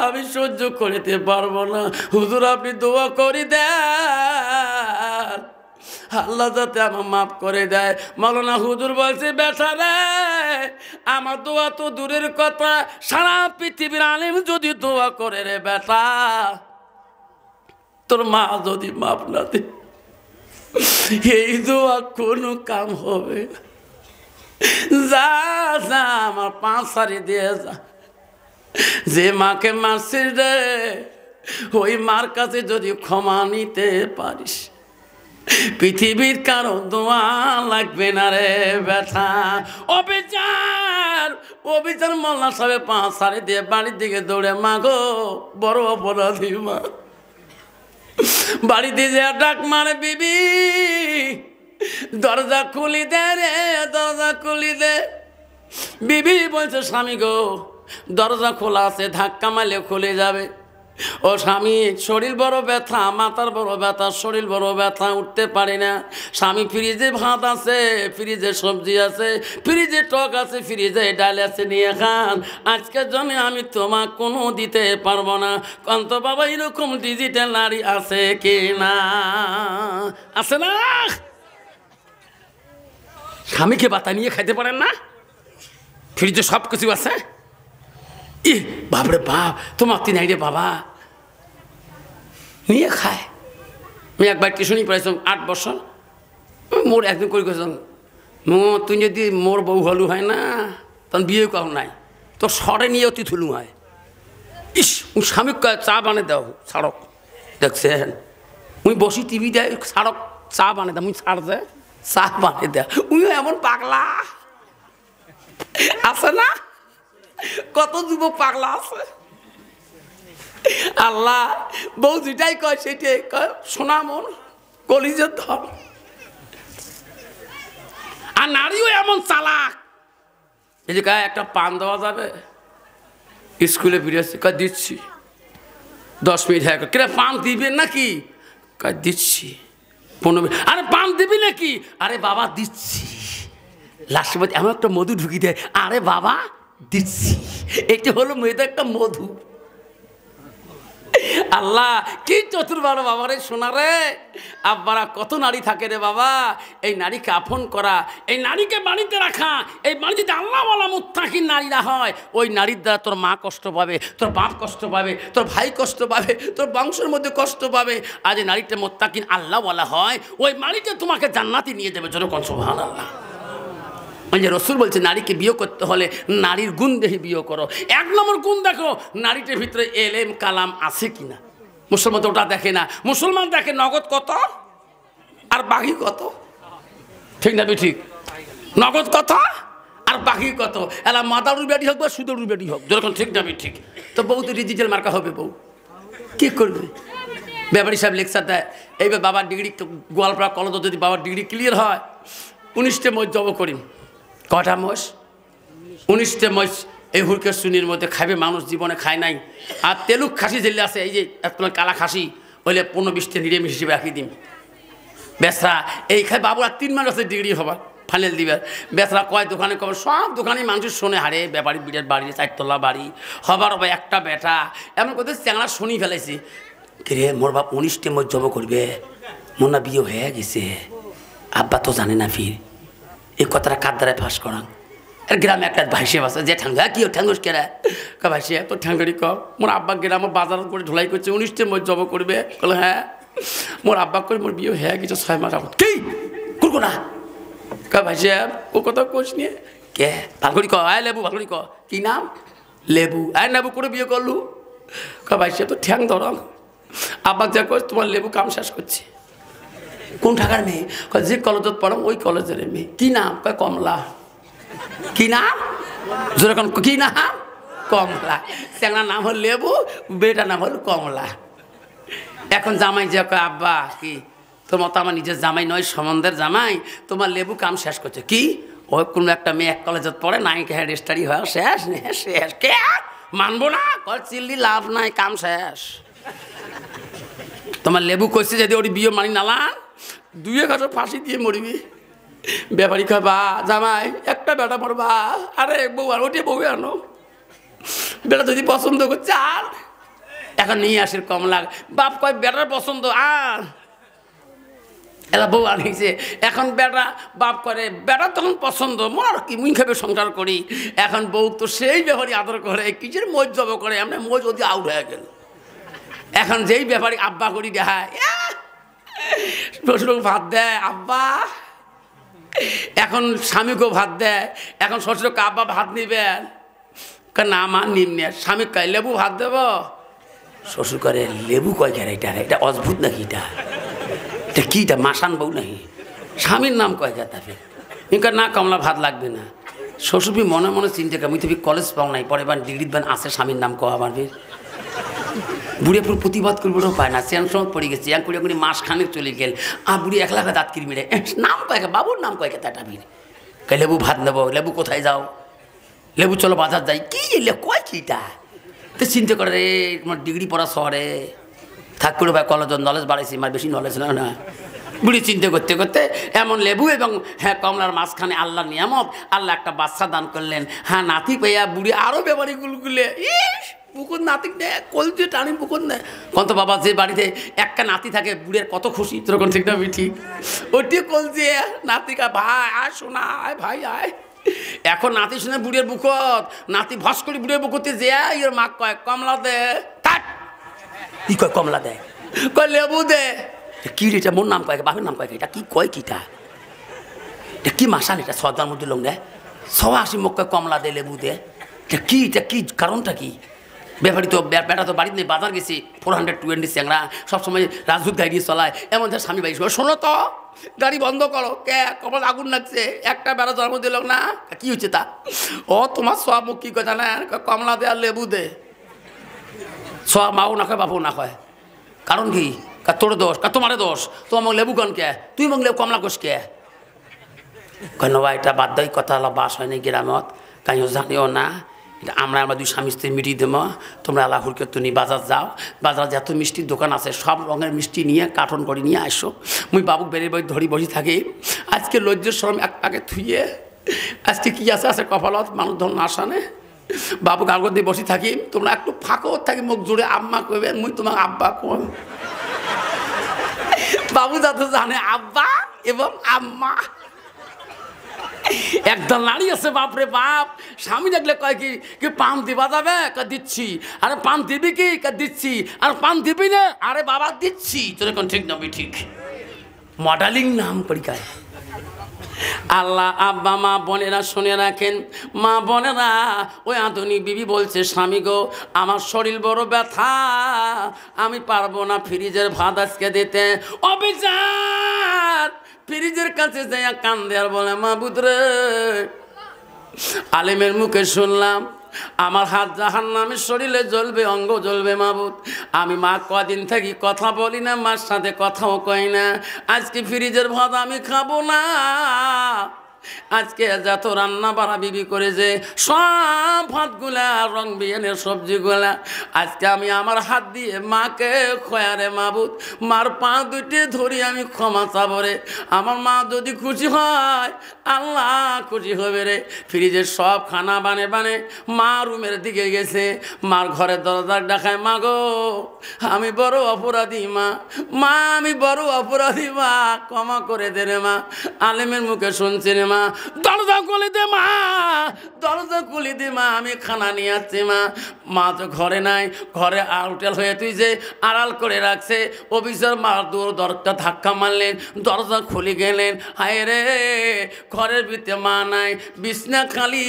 আমি সহ্য করিতে পারবো না, হুজুর আপনি দোয়া করে দেন আল্লাহ যাতে আমার মাফ করে দেয়। মাওলানা হুজুর বলছে, বেটা রে আমার দোয়া তো দূরের কথা, সারা পৃথিবীর আলেম যদি দোয়া করে রে বেটা, তোর মা যদি মাফ না দে এই দোয়া কোনো কাম হবে। যা যা আমার পাঁচ সারি দিয়ে যা, যে মাকে মারছিস রে ওই মার কাছে যদি ক্ষমা নিতে পারিস, পৃথিবীর কারো দোয়া লাগবে না রে বেটা। অবিচার অবিচার মোল্লা সাহেব পাঁচ সারি দিয়ে বাড়ির দিকে দৌড়ে, মা গো বড় অপরাধী মা, বাড়িতে যে ডাক মারে, বিবি দরজা খুলি দে রে, দরজা খুলি দে। বিবি বলছে, স্বামী গো দরজা খোলা আছে, ধাক্কা মারলে খুলে যাবে। ও স্বামী শরীর বড় ব্যথা, মাথার বড় ব্যথা, শরীর বড় ব্যথা, উঠতে পারি না। স্বামী ফ্রিজে ভাত আছে, ফ্রিজে সবজি আছে, ফ্রিজে টক আছে, ফ্রিজে ডাল আছে, নিয়ে খান, আজকের জন্য আমি তোমার কোনো দিতে পারবো না। কন্ত বাবা এরকম ডিজিটাল নারী আছে কি না? আছে না? স্বামীকে বাতা নিয়ে খাইতে পারেন না, ফ্রিজে সব কিছু আছে। ই বাপরে বাপ, তোমার তিন রে বাবা নিয়ে খায়। আমি একবার টিউশনি পড়াইছিলাম 8 বছর, মোর একদিন করে গেছিলাম, তুই যদি মোর বউ হলু হয় না তখন বিয়ে কর নাই, তোর সরে নিয়ে অতি থুলু হয়। ইস স্বামী চা বানে দাও ছাড়ক, দেখছেন মুই বসি টিভি দেয় ছাড়ক চা বানে দাও, মুই ছাড় দে চা বানে দেয়, উইও এমন পাগলা আছে না, কত যুবক পাগলা আছে। আল্লাহ বউ যেটাই কয় সেটাই কয়, সোনা মন কলিজের ধর। আর নারীও এমন চালাক, এই যে গায়ে একটা পান দেওয়া যাবে, স্কুলে ফিরেছি কয় দিচ্ছি, 10 মিনিট হ্যাঁ কেন পান দিবেন নাকি, কয় দিচ্ছি, 15 মিনিট, আরে পান দিবি নাকি, আরে বাবা দিচ্ছি, লাস্টের মধ্যে এমন একটা মধু ঢুকি দেয়, আরে বাবা দিচ্ছি। এটা হলো মেয়েদের একটা মধু। আল্লাহ কি চতুর্বার বাবা রে, শোনা রে আব্বারা, কত নারী থাকে রে বাবা। এই নারীকে আপন করা, এই নারীকে বাড়িতে রাখা, এই বাড়িতে যদি আল্লাহওয়ালা মুত্তাকিন নারীরা হয়, ওই নারীর দ্বারা তোর মা কষ্ট পাবে, তোর বাপ কষ্ট পাবে, তোর ভাই কষ্ট পাবে, তোর বংশের মধ্যে কষ্ট পাবে। আজ এই নারীটা মুত্তাকিন আল্লাহওয়ালা হয়, ওই নারীটা তোমাকে জান্নাতে নিয়ে যাবে। যেরকম সুবহানাল্লাহ। যে রসুল বলছে নারীকে বিয়ে করতে হলে নারীর গুণ দেখে বিয়ে করো। 1 নম্বর গুণ দেখো, নারীটার ভিতরে এলেম কালাম আছে কিনা। মুসলমান তো ওটা দেখে না, মুসলমান দেখে নগদ কত আর বাকি কত, ঠিক না ঠিক, নগদ কত আর বাকি কত, এলা মাদারুর বেটি হোক বা সুদরুর বেটি হোক, যেরকম ঠিক না ঠিক। তো বউ তো ডিজিটাল মার্কা হবে, বউ কি করবে। ব্যাপারী সাহেব লেকচার দেয়, এইবার বাবার ডিগ্রি গোয়ালপাড়া কলেজ যদি বাবার ডিগ্রি ক্লিয়ার হয়, 19টে মোষ জব করিম। কটা মোষ? 19টে মোষ এই হুরকের সুনির মধ্যে খাবে, মানুষ জীবনে খায় নাই। আর তেলুক খাসি যেলে আছে, এই যে আপনার কালা খাসি ওইলে 15-20টে নিরামিষ হিসেবে রাখি দিন। বেসরা এই খায় বাবুরা 3 মাস আছে ডিগ্রি হবার ফাইনাল দিবে। বেসরা কয় দোকানে কবে, সব দোকানে মানুষ শোনে, হারে ব্যাপারী বিরাট বাড়ি, 4তলা বাড়ি হবার হবে, একটা বেটা এমন কথা চ্যাংড়া শুনি ফেলাইছি। রে মোর বাপ 19টে মোষ জব করবে, মোর না বিয়ে হয়ে গেছে, আব্বা তো জানে না। ফির এই কথাটা কার দ্বারায় ফাঁস করান। আর গ্রামে একটা ভাইসে বাসে, যে ঠাঙ্গা কি ঠাঙ্গুস কেরা ভাইসে তো ঠাঙ্গারি কর, মোর আব্বা গ্রামে বাজার করে ঢোলাই করছে, 19টে মোষ জব করবে। বলে হ্যাঁ, মোর আব্বা করে মোর বিয়ে হয়ে গেছে 6 মাস আগত। কি বলবো না। ভাই সাহেব ও কথা কোচ নিয়ে কে ভালকরি ক, আয় লেবু ভালকরি ক, কি নাম? লেবু। আয় লেবু করে বিয়ে করলু? ভাই সাহেব তো ঠ্যাং ধরম। আব্বা যা কর তোমার লেবু কাম শেষ করছে। কোন ঢাকার মেয়ে? যে কলেজত পড়াম ওই কলেজের মেয়ে। কি নাম? কয় কমলা। কি নাম? যেরকম কি নাম? কমলা। চ্যাংড়ার নাম হল লেবু, বেটার নাম হল কমলা। এখন জামাই যে কয় আব্বা কি তোমার তো আমার নিজের জামাই নয়, সম্বন্ধের জামাই, তোমার লেবু কাম শেষ করছে। কি? ওই কোনো একটা মেয়ে এক কলেজত পড়ে নাইকে হেড স্টাডি হয় শেষ শেষ। কে মানবো না? কল চিল্লি লাভ নাই, কাম শেষ। তোমার লেবু কইছে যদি ওর বিয়ে মানি নালান 2 ফাঁসি দিয়ে মরবি। ব্যাপারী কয় বা জামাই একটা বেটা মরবা, আরে বউ আর ওটি বউ আনো, বেটা যদি পছন্দ করছে আর এখন নিয়ে আসে কমলা। বাপ কয় বেটার পছন্দ আর এলা বউ আনিছে। এখন বেটা বাপ করে বেটা তখন পছন্দ মর কি মুই খাবে সংসার করি। এখন বউ তো সেই ব্যাপারী আদর করে, কিসের মোজ জব করে, এমনি মোজ যদি আউট হয়ে গেল। এখন যেই ব্যাপারী আব্বা করি দেখায়, শ্বশুর ভাত দেয় আব্বা, এখন স্বামীকেও ভাত দেয়। এখন শ্বশুরকে আব্বা ভাত নিবেন না মা নিম্নে, স্বামী কয় লেবু ভাত দেব, শ্বশুর করে লেবু কয় কেন? এটা অদ্ভুত নাকি? এটা কি? এটা মাসান বউ নাকি? স্বামীর নাম কয় কে তাকে? ইনকা না কমলা ভাত লাগবে না। শ্বশুরবি মনে মনে চিন্তা করি তুমি কলেজ পাও নাই, পরে বান ডিগ্রি বান আছে স্বামীর নাম কওয়া পারবে। বুড়ে পুরো প্রতিবাদ করবো পায় না, চ্যাং সময় পড়ে গেছে। এক করে এখনই মাস খানেক চলে গেল। বুড়ি 1 লাখ দাঁত কিরি মেরে নাম কয়েকে বাবুর নাম কয়েকে তাটা ভিড় কে লেবু ভাত নেবো। লেবু কোথায় যাও? লেবু চলো বাজার যাই। কি কয় কিটা? তো চিন্তা করে রে তোমার ডিগ্রি পড়া শহরে থাক করে ভাই কলেজ নলেজ বাড়াইছি, আমার বেশি নলেজ না। বুড়ি চিন্তা করতে করতে এমন লেবু এবং হ্যাঁ কমলার মাঝখানে আল্লাহ নিয়ামত, আল্লাহ একটা বাচ্চা দান করলেন। হ্যাঁ নাতি পেয়া বুড়ি আরো ব্যাপারী গুলগুলে পুকুর নাতি নেয়, কল দিয়ে টানি পুকুর নেয়। কত বাবা যে বাড়িতে একটা নাতি থাকে বুড়ের কত খুশি, তখন ঠিক না ঠিক? ওটি কল দিয়ে নাতিকা ভাই আয় শোনা আয় ভাই আয়। এখন নাতি শুনে বুড়ের বুকত, নাতি ভস করে বুড়ের বুকতে যে এর মা কয় কমলা দে। কাট কি কয় কমলা দে? কয় লেবু দে। কি রে এটা? মোর নাম কয়, বাপের নাম কয়, এটা কি কয়? কিটা এটা কি মাসান? এটা সর্দার মধ্যে লোক নেয় 180 মুখ কয় কমলা দে লেবু দে। এটা কি? এটা কি কারণটা কি? ব্যাপারী তো বেটা তো বাড়িতে নেই, বাজার গেছি 420 চ্যাংরা সবসময় রাজদূত গাড়ি দিয়ে চলায়। এমন যে স্বামী বাড়ি শোনো তো গাড়ি বন্ধ করো, কে কপাল আগুন লাগছে, একটা বেড়া জন্ম দিল না। কি হচ্ছে তা? ও তোমার সব মুখ কি কথা না, কমলা দে আর লেবু দে। সব মাও না কয় বাপও না কয়, কারণ কি? তোর দোষ, তোমারে দোষ, তোমার লেবু কন কে, তুই মঙ্গলে কমলা কোষ কে? কন্যা এটা বাদ দেয় কথা হলো বাস হয় না গ্রামত, কাইও জানিও না। আমরা 2 স্বামী স্ত্রী মিটিয়ে দেবো, তোমরা আলাহুরকে তুমি বাজার যাও, বাজার যত মিষ্টির দোকান আছে সব রঙের মিষ্টি নিয়ে কার্টন করে নিয়ে আসো। মুই বাবুক বেরিয়ে বই ধরি বসে থাকি। আজকে লজ্জার শরম একটাকে থুইয়ে আজকে কি আছে আছে কপালত মানুষ ধর না আসানে। বাবু কাগজ দিয়ে বসে থাকি, তোমরা একটু ফাঁকো থাকি মুখ জুড়ে আম্মা কইবে, মুই তোমার আব্বা কম। বাবু যাতে জানে আব্বা এবং আম্মা। একদল নারী আছে বাপরে বাপ, স্বামী দেখলে কয় কি পান দিবা যাবে? দিচ্ছি। আরে পান দিবি কি? দিচ্ছি। আর পান দিবি না? আরে বাবা দিচ্ছি। তোর এখন ঠিক নবি ঠিক মডেলিং নাম পরীক্ষায়। আল্লাহ আব্বা মা বোনেরা শুনে রাখেন, মা বোনেরা ওই আধুনিক বিবি বলছে স্বামী গো আমার শরীর বড় ব্যথা, আমি পারবো না ফ্রিজের ভাত আজকে দিতে। অবিচার ফ্রিজের কাছে যাইয়া কান্দে আর বলে মাবুদ রে, আলেমের মুখে শুনলাম আমার হাত জাহান্নামের শরীরে জ্বলবে, অঙ্গ জ্বলবে মাবুদ। আমি মা কদিন থাকি কথা বলি না, মার সাথে কথাও কই না। আজকে ফ্রিজের ভাত আমি খাবো না। আজকে যত রান্না বাড়া বিবি করে যে সব ভাতগুলা রং বিয়ানের সবজিগুলা আজকে আমি আমার হাত দিয়ে মাকে খয়ারে মাবুদ, মার পা দুটি ধরি আমি ক্ষমা চাবো রে। আমার মা যদি খুশি হয় আল্লাহ খুশি হবে রে। ফ্রিজের সব খানা বানে বানে মা রুমের দিকে গেছে, মার ঘরের দরজার ডাকায় মা গো আমি বড় অপরাধী মা, মা আমি বড় অপরাধী মা, ক্ষমা করে দে রে মা। আলেমের মুখে শুনছি রে মা মা দরজা খুলে দে মা, দরজা খুলে দে মা, আমি খানা নিয়ে আসছি মা। মা তো ঘরে নাই, ঘরে আউটেল হয়ে তুই যে আড়াল করে রাখছে। অফিসার মা দরজা ধাক্কা মারলেন, দরজা খুলে গেলেন। হায় রে, ঘরের ভিতরে মা নাই, বিছনা খালি।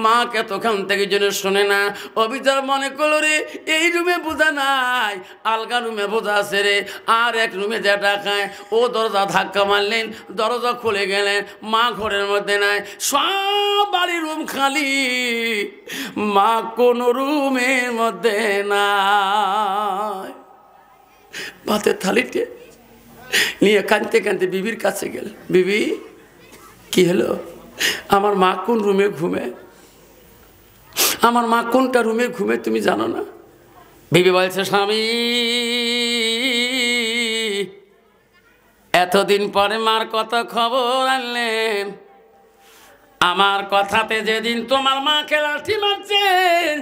মাকে এতক্ষণ থেকে যেন শোনে না। অফিসার মনে করলো রে এই রুমে বোঝা নাই, আলগা রুমে বোঝা আছে রে, আর এক রুমে যেটা খায়। ও দরজা ধাক্কা মারলেন, দরজা খুলে গেলেন। মা ঘরের মধ্যে নাই, সব বাড়ির রুম খালি, মা কোন রুমের মধ্যে নাই। ভাতের থালিতে নিয়ে কাঁদতে কাঁদতে বিবির কাছে গেল। বিবি, কি হলো? আমার মা কোন রুমে ঘুমে? আমার মা কোনটা রুমে ঘুমে তুমি জানো না? বিবি বলছে, স্বামী, এতদিন পরে মার কত খবর আনলেন। আমার কথাতে যেদিন তোমার মাকে লাঠি মারছেন,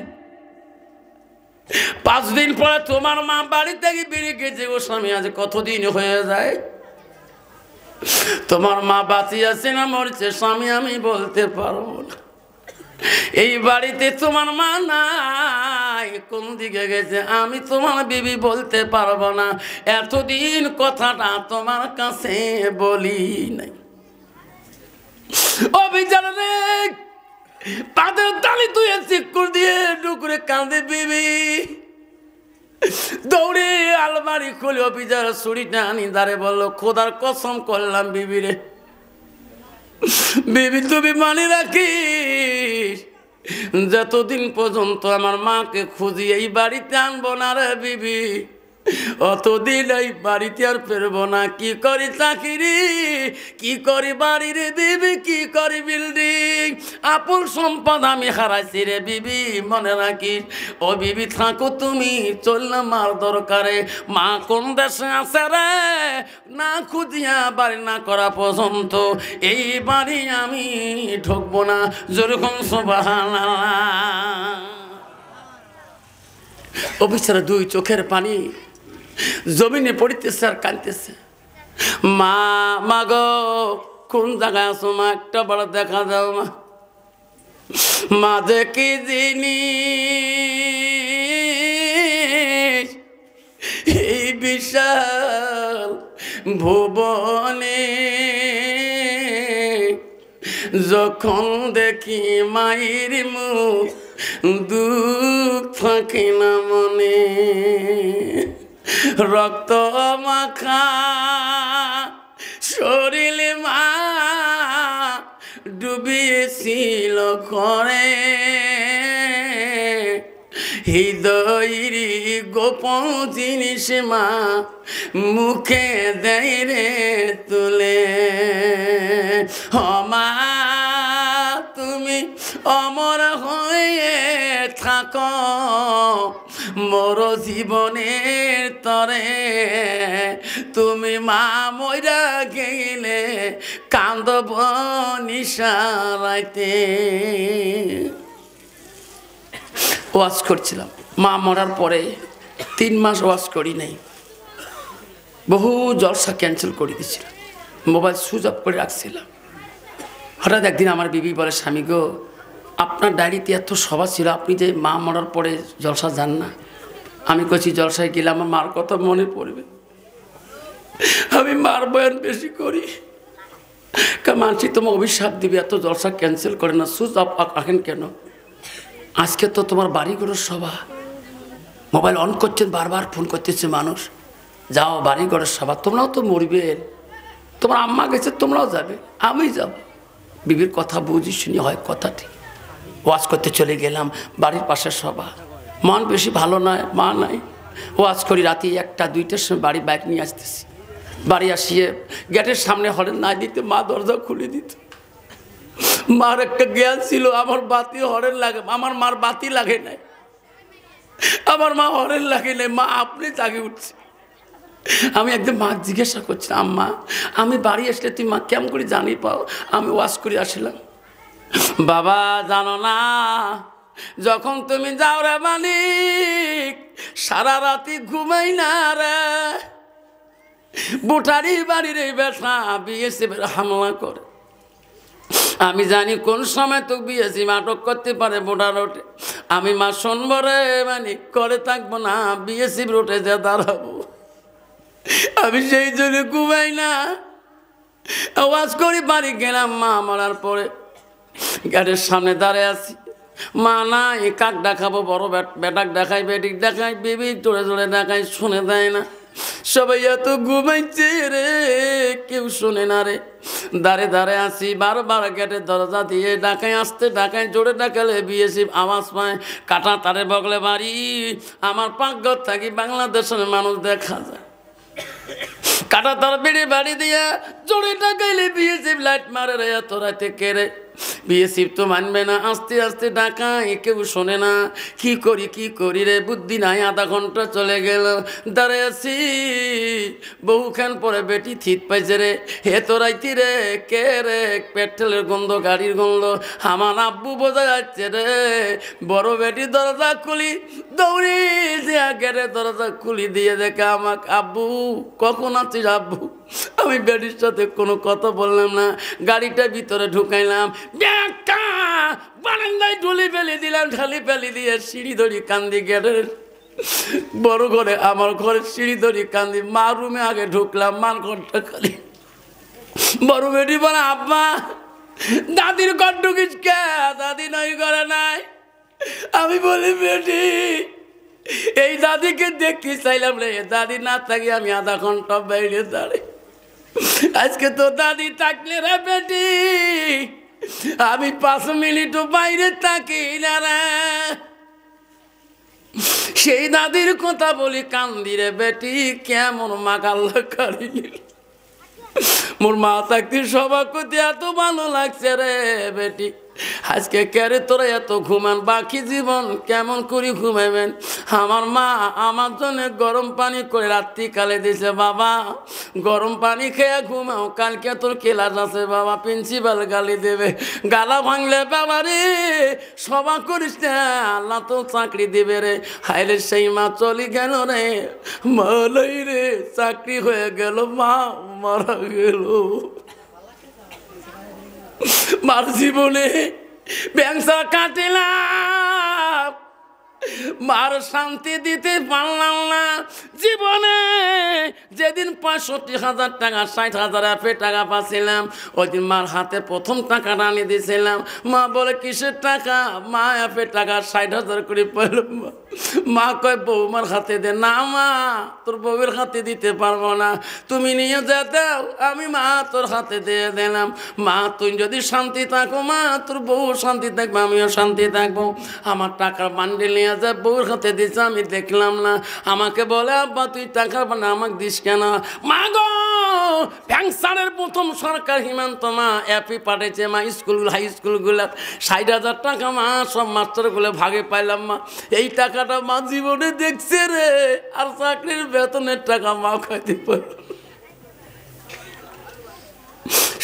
5 দিন পরে তোমার মা বাড়ি থেকে বেরিয়ে গেছে। ও স্বামী, আজ কতদিন হয়ে যায়? তোমার মা বাঁচিয়ে আছে না মরছে স্বামী আমি বলতে পারবো না। এই বাড়িতে তোমার মা নাই, কোন দিকে গেছে আমি তোমার বিবি বলতে পারবো না। এতদিন কথাটা তোমার কাছে বলি নাই। অভিযান রে, পাদের তালি তুই চিক্কুর দিয়ে ডুকরে কাঁদে বিবি। দৌড়ে আলমারি খুলে অফিসার ছুরিটা আনি দাঁড়ে বললো, খোদার কসম করলাম বিবি রে, বিবি তুমি মানে রাখিস, যতদিন পর্যন্ত আমার মাকে খুঁজি এই বাড়িতে আনবো না রে বিবি, অতদিন এই বাড়িতে আর ফেরবো না। কি করি চাকরি, কি করি বাড়ি রে বিবি, কি করি বিল্ডিং, আপন সম্পদ আমি হারাইছি রে বিবি, মনে রাখিস। ও বিবি থাকো তুমি, চললাম মার দরকারে। মা কোন দেশে আছে রে, না খুঁজিয়া বাড়ি না করা পর্যন্ত এই বাড়ি আমি ঢুকবো না। যেরকম সুবহানাল্লাহ। অফিসার 2 চোখের পানি জমিনে পড়িতেছে আর কাঁদতেছে। মা, মা গো, কোন জায়গায় আছো মা? একটা বড় দেখা যাও মা। মা যে কি জিনিস এই বিশাল ভুবনে, যখন দেখি মায়ের মুখ দুঃখ থাকে না মনে। রক্ত মাখা শরীরে মা ডুবিয়েছিল করে, হৃদয়ের গোপন জিনিস মা মুখে দেয় রে তুলে। মা তুমি অমর হয়ে থাকো মোর জীবনের তরে, তুমি মা মইরা গেলে কান্দব নিশারাইতে। ওয়াজ করছিলাম, মা মরার পরে 3 মাস ওয়াজ করি নাই, বহু জলসা ক্যান্সেল করে দিয়েছিলাম, মোবাইল সুইচ অফ করে রাখছিলাম। হঠাৎ একদিন আমার বিবি বলে, স্বামী গো, আপনার ডায়েরিতে এত সভা ছিল, আপনি যে মা মরার পরে জলসা যান না। আমি কছি জলসায় গেলে আমার মার কথা মনে পড়বে, আমি মার বয়ান বেশি করি। মানছি তোমার অভিশাপ দিবে, এত জলসা ক্যান্সেল করে না, সুইচ অফ রাখেন কেন? আজকে তো তোমার বাড়িঘরের সভা, মোবাইল অন করছেন, বারবার ফোন করতেছে মানুষ, যাও বাড়িঘরের সভা, তোমরাও তো মরবে, তোমার আম্মা গেছে তোমরাও যাবে, আমি যাব। বিবির কথা বুঝি শুনি হয় কথা ঠিক। ওয়াজ করতে চলে গেলাম, বাড়ির পাশে সভা, মন বেশি ভালো নয়, মা নাই। ওয়াজ করি রাতে 1টা 2টার সময় বাড়ি বাইক নিয়ে আসতেছি। বাড়ি আসিয়ে গেটের সামনে হরেন না দিতে মা দরজা খুলে দিত। মার একটা জ্ঞান ছিল, আমার বাতি হরেন লাগে, আমার মার বাতি লাগে নাই, আমার মা হরেন লাগে নাই, মা আপনি জাগে উঠছে। আমি একদম মা জিজ্ঞাসা করছি, আম্মা আমি বাড়ি আসলে তুই মা কেমন করে জানি পাও? আমি ওয়াজ করে আসলাম। বাবা জানো না, যখন তুমি যাও রে মালিক, সারা রাতি ঘুমাই না রে, বুটারি বাড়ির এই বেটা বিএসএফ হামলা করে, আমি জানি কোন সময় তো বিএসএফ আটক করতে পারে বর্ডার রোডে। আমি মা শুনবো রে, মানে করে থাকবো না, বিএসএফ রোডে যা দাঁড়াবো। আমি সেই জন্য ঘুমাই না, আওয়াজ করি বাড়ি গেলাম। মা মরার পরে গাড়ির সামনে দাঁড়িয়ে আছি, মা নাই, কাক দেখাবো, বড় বেটাক দেখাই, বেটিক দেখাই, বেবি জোরে জোরে দেখাই, শুনে দেয় না। সবাই এত ঘুমাইছে রে, কেউ শোনে না রে। দাঁড়ে দাঁড়ে আসি, বারবার গেটের দরজা দিয়ে ডাকাই, আসতে ডাকাই, জোরে ডাকালে বিএসএফ আওয়াজ পায়। কাটা তারে বগলে বাড়ি, আমার পাকঘর থাকি বাংলাদেশের মানুষ দেখা যায়। কাটা তার বেড়ে বাড়ি দিয়া জোরে ডাকাইলে বিএসএফ লাইট মারে রে, এত রাতে কেড়ে। বিএসএফ তো মানবে না, আস্তে আস্তে ডাকাই, কেউ শোনে না। কি করি রে, বুদ্ধি নাই। আধা ঘন্টা চলে গেল, দাঁড়ায় আছি, বহুখান পরে বেটি থিত পাইছে রে, এত রাইতি রে, কে রে, পেট্রোলের গন্ধ, গাড়ির গন্ধ। আমার আব্বু বোঝা যাচ্ছে রে। বড় বেটি দরজা খুলি, দৌড়ি যে গেটে দরজা খুলি দিয়ে দেখে আমাক, আব্বু কখন আছিস আব্বু? আমি বেটির সাথে কোনো কথা বললাম না, গাড়িটা ভিতরে ঢুকাইলাম, বারান্দায় ঢুলি ফেলে দিলাম, ঢালি ফেলে দিয়ে সিঁড়ি ধরি কান্দি গেটের বড় ঘরে, আমার ঘরের সিঁড়ি ধরি কান্দি। মা রুমে আগে ঢুকলাম, মার ঘরটা খালি। বড় বেটি বলে, আব্বা দাদির ঘর ঢুকিস কে? দাদি নই ঘরে নাই। আমি বলি, বেটি এই দাদিকে দেখতে চাইলাম রে, দাদি না থাকি আমি আধা ঘন্টা বাইরে দাঁড়াই। আজকে তো দাদি থাকলে রে বেটি, আমি 5 মিনিটও বাইরে থাকি না রে। সেই দাদির কথা বলি, কান্দি রে বেটি, কেমন মাগাল্লা কারি। মোর মা থাকতে সবার করতে এত ভালো লাগছে রে বেটি। আজকে কেরে তোরা এত ঘুমান, বাকি জীবন কেমন করে ঘুমাবেন? আমার মা আমার জন্য গরম পানি করে রাত্রিকালে দিয়েছে, বাবা গরম পানি খেয়ে ঘুমাও, কালকে তোর ক্লাস আছে বাবা, প্রিন্সিপাল গালি দেবে। গালা ভাঙলে বাবা রে, সভা করিস না, আল্লাহ তো চাকরি দেবে রে। হাইরে সেই মা চলি গেল রে, মালাই রে, চাকরি হয়ে গেল, মা মারা গেল। মার জীবনে ব্যংসা কাটিলাম, মার শান্তি দিতে পারলাম না। জীবনে যেদিন 65,000 টাকা, 60,000 টাকা পাচ্ছিলাম, ওই দিন মার হাতে প্রথম টাকাটা আনি দিয়েছিলাম। মা বলে, কিসের টাকা? মা টাকা 60,000 করে পেলাম। মা কয়, বৌমার হাতে দে। না মা, তোর বউয়ের হাতে দিতে পারবো না, তুমি নিয়ে যা দাও। আমি মা তোর হাতে দিয়ে দিলাম। মা তুই যদি শান্তি থাকো, মা তোর বউ শান্তি থাকবো, আমিও শান্তি থাকবো। আমার টাকার বান্ডিল নিয়ে যা, বউর হাতে দিচ্ছে, আমি দেখলাম না। আমাকে বলে, আব্বা তুই টাকা বানা আমাকে দিস কেন? মা গো, ভ্যাংসারের প্রথম সরকার হিমন্ত মা অ্যাপি পাঠিয়েছে মা, স্কুল হাই স্কুলগুলো 60,000 টাকা মা সব মাস্টারগুলো ভাগে পাইলাম মা। এই টাকাটা মা জীবনে দেখছে রে, আর চাকরির বেতনের টাকা মা খাইতে পারল।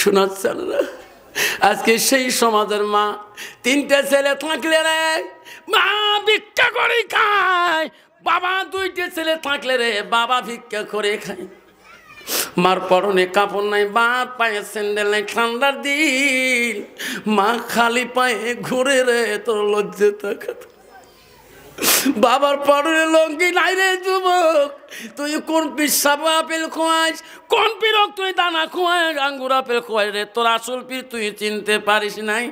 শোনাচ্ছে না, আজকে সেই সমাজের মা 3টে ছেলে থাকলে রে, মা ভিক্ষা করে খায়। বাবা 2টে ছেলে থাকলে রে, বাবা ভিক্ষা করে খায়। মার পরনে কাপড় নাই, বাপ পায়ে স্যান্ডেল নাই, ঠান্ডার দিন মা খালি পায়ে ঘুরে রে, তোর লজ্জে থাকা। বাবার পরনে লঙ্গি নাই রে যুবক, তুই কোন পিসাব আপেল খোয়াইস, কোন পিরক তুই দানা খোয়াই, আঙ্গুর আপেল খোয়াই রে, তোর আসল পীর তুই চিনতে পারিস নাই।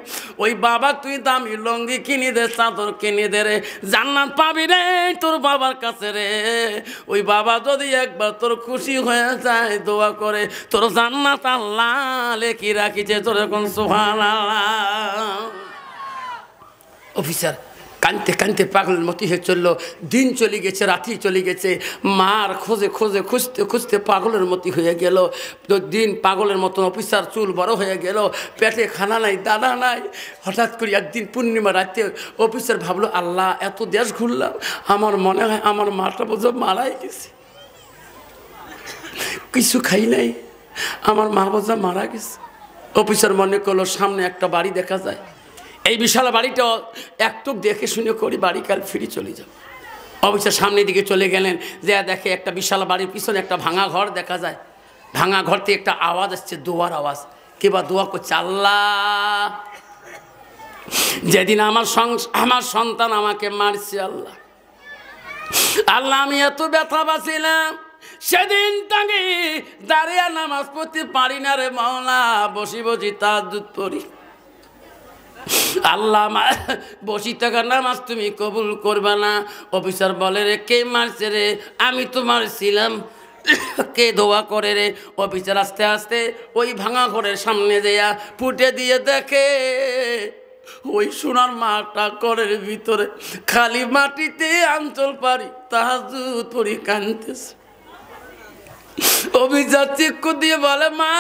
ওই বাবা তুই দামি লঙ্গি কিনে দে, চাদর কিনে দে রে, জান্নাত পাবি রে তোর বাবার কাছে রে। ওই বাবা যদি একবার তোর খুশি হয়ে যায়, দোয়া করে তোর জান্নাত আল্লাহ লেখি রাখিছে, তোর এখন সুবহানাল্লাহ। অফিসার কানতে কানতে পাগলের মতো হয়ে চললো। দিন চলে গেছে, রাত্রি চলে গেছে, মার খোঁজে খোঁজে খুঁজতে খুঁজতে পাগলের মতো হয়ে গেল। দিন পাগলের মতন অফিসার চুল বড় হয়ে গেল, পেটে খানা নাই, দানা নাই। হঠাৎ করে একদিন পূর্ণিমা রাতে অফিসার ভাবলো, আল্লাহ এত দেশ ঘুরলাম, আমার মনে হয় আমার মাটা বোঝা মারাই গেছে, কিছু খাই নাই, আমার মা বোঝা মারা গেছে। অফিসার মনে করলো সামনে একটা বাড়ি দেখা যায়, এই বিশাল বাড়িটা একটু দেখে শুনে করি, বাড়ি কাল ফিরে চলে যাব। অফিসার সামনের দিকে চলে গেলেন, যে দেখে একটা বিশাল বাড়ির পিছনে একটা ভাঙা ঘর দেখা যায়। ভাঙা ঘর থেকে একটা আওয়াজ আসছে, দোয়ার আওয়াজ। কেবা দোয়া করছে, আল্লাহ যেদিন আমার সন্তান আমাকে মারছে, আল্লাহ আল্লাহ আমি এত ব্যথা বাঁচিলাম, সেদিন তাকে দাঁড়িয়ে নামাজ পড়তে পারি না রে মাওলা, বসি বসি তাহাজ্জুদ পড়ি। আল্লাহ বসি থাকা নামাজ তুমি কবুল করবা না। অফিসার বলে রে কে মারছে রে? আমি তো মারছিলাম। কে দোয়া করে রে? অফিসার আস্তে আস্তে ওই ভাঙা ঘরের সামনে যেয়া ফুটে দিয়ে দেখে ওই সোনার মাটা ঘরের ভিতরে খালি মাটিতে আঞ্চল পারি তাহাজ্জুদ পড়ি কাঁদতেছে। অফিসার চিক্কু দিয়ে বলে, মা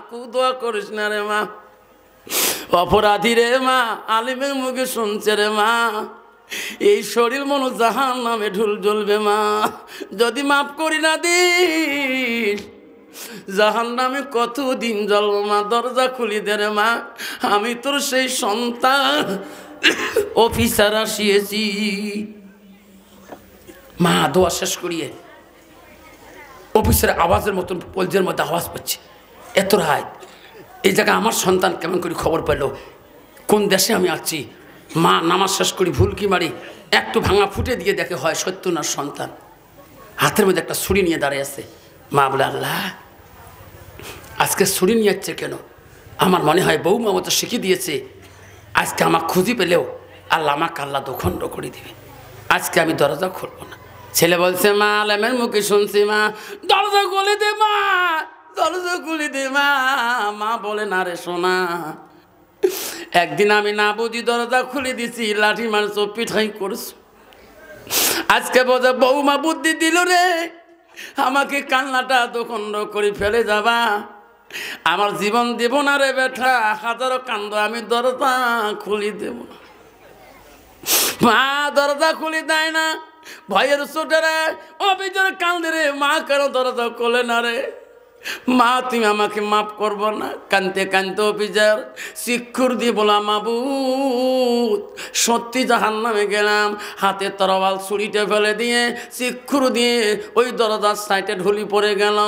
কু দোয়া করিস না রে মা, অপরাধী রে মা, আলিমের মুখে শুনছে রে মা, এই শরীর মনো জাহান্নামে ঢুল জ্বলবে মা, যদি মাফ করি না দিস জাহান্নামে কতদিন জ্বলবো মা, দরজা খুলি দে রে মা, আমি তোর সেই সন্তান অফিসার আসিয়েছি। মা দোয়া শেষ করিয়ে অফিসের আওয়াজের মতন পলজের মধ্যে আওয়াজ পাচ্ছে, এত রায় এই জায়গায় আমার সন্তান কেমন করে খবর পেল, কোন দেশে আমি আছি। মা নামাজ শেষ করি ভুলকি মারি, একটু ভাঙা ফুটে দিয়ে দেখে হয় সত্য না সন্তান, হাতের মধ্যে একটা ছুরি নিয়ে দাঁড়িয়ে আছে। মা বলে, আল্লাহ আজকে ছুরি নিয়ে যাচ্ছে কেন? আমার মনে হয় বৌমা মতো শিখিয়ে দিয়েছে, আজকে আমার খুঁজি পেলেও আল্লাহ আমাকে আল্লাহ দোখণ্ড করে দিবে, আজকে আমি দরজা খুলবো না। ছেলে বলছে, মা আলেমের মুখে শুনছি মা, দরজা খুলে দে মা, দরজা খুলে দে মা। মা বলে, না রে সোনা, একদিন আমি না বুঝি দরজা খুলে দিছি, লাঠি মারছ পিঠাই করছ, আজকে বোঝা বৌমা বুদ্ধি দিল রে, আমাকে কান্নাটা দোখণ্ড করে ফেলে যাবা, আমার জীবন দেব না রে বেটা, হাজারো কান্দ আমি দরজা খুলি দেব না। মা দরজা খুলি দেয় না, ভয়ের ছোটে রে অভিযোগ কান্দে রে, মা কেন দরজা খোলে না রে? মা তুমি আমাকে মাফ করবো না? কানতে কানতে অফিসার শিক্ষুর দিয়ে বলা, মাবুদ সত্যি জাহান্নামে গেলাম, হাতে তরোয়াল ছুরিটা ফেলে দিয়ে শিক্ষুর দিয়ে ওই দরজার সাইডে ঢুলি পড়ে গেল।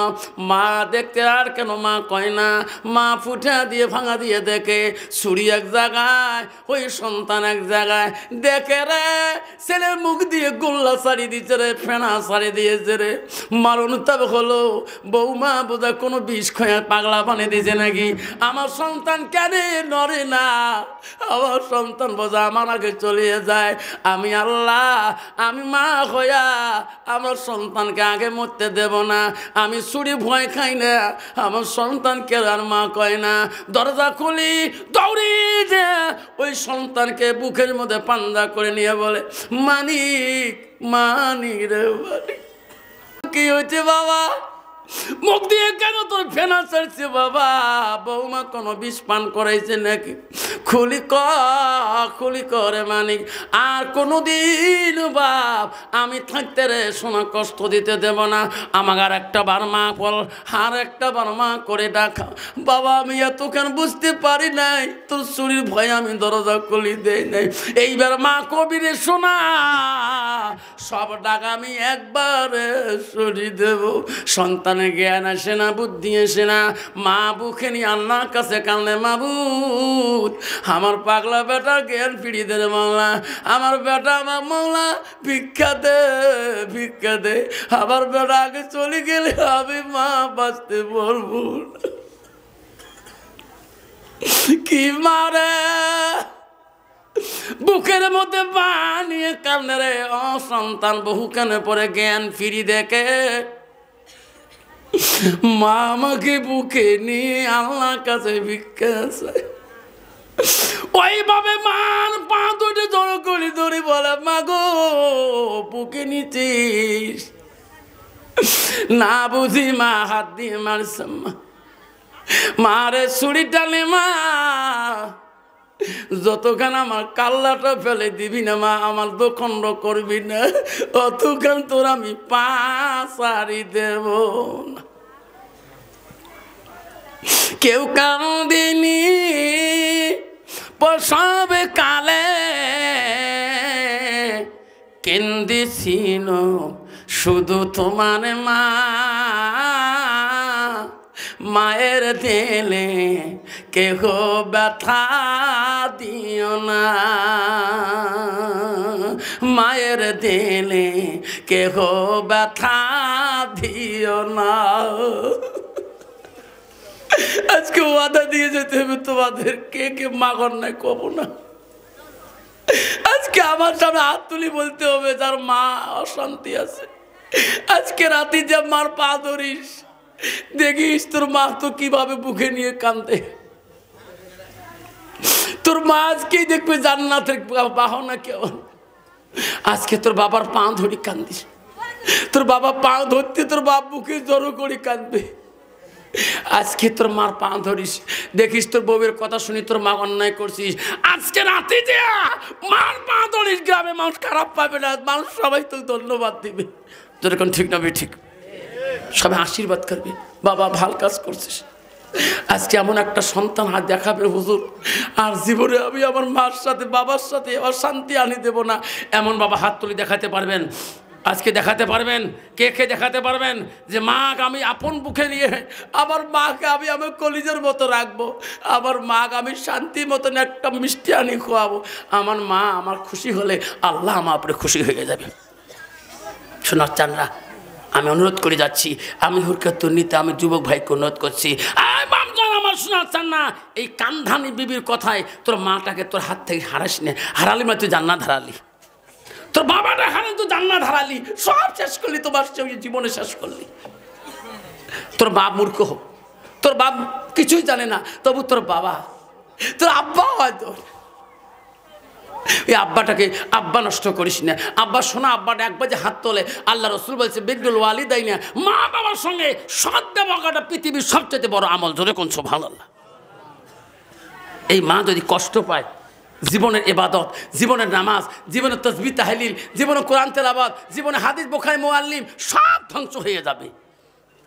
মা দেখতে আর কেন মা কয় না, মা ফুটা দিয়ে ভাঙা দিয়ে দেখে ছুরি এক জায়গায়, ওই সন্তান এক জায়গায়, দেখে রে ছেলের মুখ দিয়ে গোল্লা ছাড়ি দিচ্ছে রে, ফেনা ছাড়ি দিয়েছে রে। মারণ তবে হলো বৌমা বোঝা কোনো বিষ খয়া পাগলা বানিয়ে দিয়েছে নাকি, আমার সন্তান কেন নড়ে না, আমার সন্তান বোঝা আমার আগে চলে যায়। আমি আল্লাহ, আমি মা হইয়া আমার সন্তানকে আগে মরতে দেব না, আমি ছুরি ভয় খাই না, আমার সন্তানকে আর মা কয় না। দরজা খুলি দৌড়ি যে ওই সন্তানকে বুকের মধ্যে পাঞ্জা করে নিয়ে বলে, মানিক মানিক রে মানিক, কি হয়েছে বাবা? মুখ দিয়ে কেন তোর ফেনা চড়ছে বাবা? বৌমা কোনো বিষ পান করাইছে নাকি? খুলি করে মানিক, আর কোনোদিন বাপ আমি থাকতে রে সোনা কষ্ট দিতে দেব না, আমাকে আর একটা বার মা বল, আর একটা বার মা করে ডাকা। বাবা আমি এত কেন বুঝতে পারি নাই, তোর শরীর ভয়ে আমি দরজা খুলি দেই নাই। এইবার মা কবিরে শোনা সব ডাকা আমি একবারে সরিয়ে দেব। সন্তানের জ্ঞান আসে না, বুদ্ধি আসে না, মা বুকে নিয়ে আল্লাহর কাছে কান্দে, মাবুদ আমার পাগলা বেটার জ্ঞান ফিরিয়ে দে রে মাওলা, আমার বেটা আমার মাওলা ভিক্ষা দে ভিক্ষা দে, আমার বেটা আগে চলে গেলে আমি মা বাঁচতে পারবো না। কি মারে বুকের মধ্যে বানিয়ে কান্দে রে, ও সন্তান বহু কেন পরে জ্ঞান ফিরি দেখে। মা আমাকে বুকে নিয়ে আল্লাহর কাছে ভিক্ষা চায়, ওইভাবে মান পা দুটো জড়ো করে ধরে বলে, মা গো বুকে নিচ্ছিস না বুঝি? মা হাত দিয়ে মারছে, মারে ছুরি টানে মা, যতক্ষণ আমার কাল্লাটা ফেলে দিবি না মা, আমার দোখণ্ড করবি না, অতক্ষণ তোর আমি পা সারি দেব না। কেউ কান্দিনি প্রসবে কালে, কেন্দিছিল শুধু তোমার মা, মায়ের দিলে কেহ ব্যথা দিও না, মায়ের দিলে কেহ ব্যথা দিও না। আজকে ওয়াদা দিয়ে যেতে হবে তোমাদের, কে কে মা অন্যায় কব না। আজকে আমার সামনে হাত তুলি বলতে হবে যার মা অশান্তি আছে। আজকে রাতে যে মার পা ধরিস, দেখিস তোর মা তো কিভাবে বুকে নিয়ে কান্দে। তোর মা আজকেই দেখবে জান্নাতের বাহনা কেমন। আজকে তোর বাবার পা ধরি কান্দিস, তোর বাবা পা ধরতে তোর বাপ বুকে জড়ো করে কাঁদবে। আজকে তোর মার পা ধরিস, দেখিস তোর বউয়ের কথা শুনি তোর মা অন্যায় করছিস। আজকে রাতে যে মার পা ধরিস, গ্রামে মানুষ খারাপ পাবে না, মানুষ সবাই তোর ধন্যবাদ দিবে। তোর এখন ঠিক না ঠিক, সবাই আশীর্বাদ করবে, বাবা ভাল কাজ করছিস। আজকে এমন একটা সন্তান হাত দেখাবে হুজুর, আর জীবনে আমি আমার মার সাথে বাবার সাথে আবার শান্তি আনি দেব না, এমন বাবা হাত তুলে দেখাতে পারবেন? আজকে দেখাতে পারবেন? কে কে দেখাতে পারবেন যে মা আমি আপন বুকে নিয়ে আমার মাকে আমি আমার কলিজের মতো রাখবো, আমার মাকে আমি শান্তি মতন একটা মিষ্টি আনি খোয়াবো, আমার মা আমার খুশি হলে আল্লাহ আমার উপরে খুশি হয়ে যাবে। শোনার চানরা, আমি অনুরোধ করে যাচ্ছি, আমি হুরকাতুন নিতে আমি যুবক ভাইকে অনুরোধ করছি, আমার শোনার চান না, এই কান্ধানি বিবির কথায় তোর মাটাকে তোর হাত থেকে হারাস নে, হারালি মানে তুই জান্নাত হারালি, তোর বাবাটা হারালি তুই জান্নাত হারালি, সব শেষ করলি, তোমার জীবনে শেষ করলি। তোর বাপ মূর্খ হোক, তোর বাপ কিছুই জানে না, তবু তোর বাবা তোর আব্বা হয়তো, এই আব্বাটাকে আব্বা নষ্ট করিস না। আব্বা শোনা, আব্বাটা একবার যে হাত তোলে, আল্লাহ রসুল বলছে বিরুল ওয়ালিদাইন, মা বাবার সঙ্গে সৎ ব্যবহারটা পৃথিবীর সবচেয়ে বড় আমল। জোরে কোন সুবহানাল্লাহ। এই মা যদি কষ্ট পায়, জীবনের ইবাদত, জীবনের নামাজ, জীবনের তাসবিহ তাহলিল, জীবনের কোরআন তেলাওয়াত, জীবনে হাদিস বুখারী মুআল্লিম সব ধ্বংস হয়ে যাবে।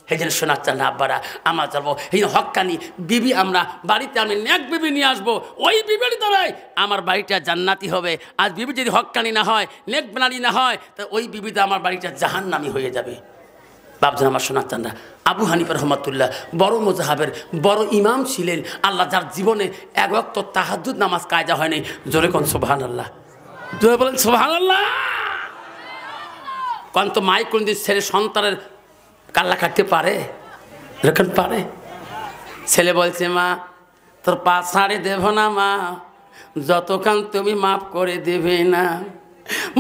এই জন্য শোনার চান না আব্বারা, আমরা যাবো এই হক্কানি বিবি, আমরা বাড়িতে আমি নেক বিবি নিয়ে আসবো, ওই বিবির দ্বারাই আমার বাড়িটা জান্নাতি হবে। আজ বিবি যদি হক্কানি না হয়, নেক বানানি না হয়, তা ওই বিবিতে আমার বাড়িটা জাহান্নামী হয়ে যাবে। বাপজান আমার শোনার চান না, আবু হানিফা রহমাতুল্লাহ বড় মুজাহাবের বড় ইমাম ছিলেন, আল্লাহ যার জীবনে এক ওয়াক্ত তাহাজ্জুদ নামাজ কায়দা হয়নি। জোরে কোন সুবহানাল্লাহ, জোরে বলেন সুবহানাল্লাহ। কোন তো মাই কোন দিন ছেলে সন্তানের কাল্লা কাটতে পারে? এরকম পারে? ছেলে বলছে মা তোর পা ছাড়ে দেব না মা, যতক্ষণ তুমি মাফ করে দেবে না।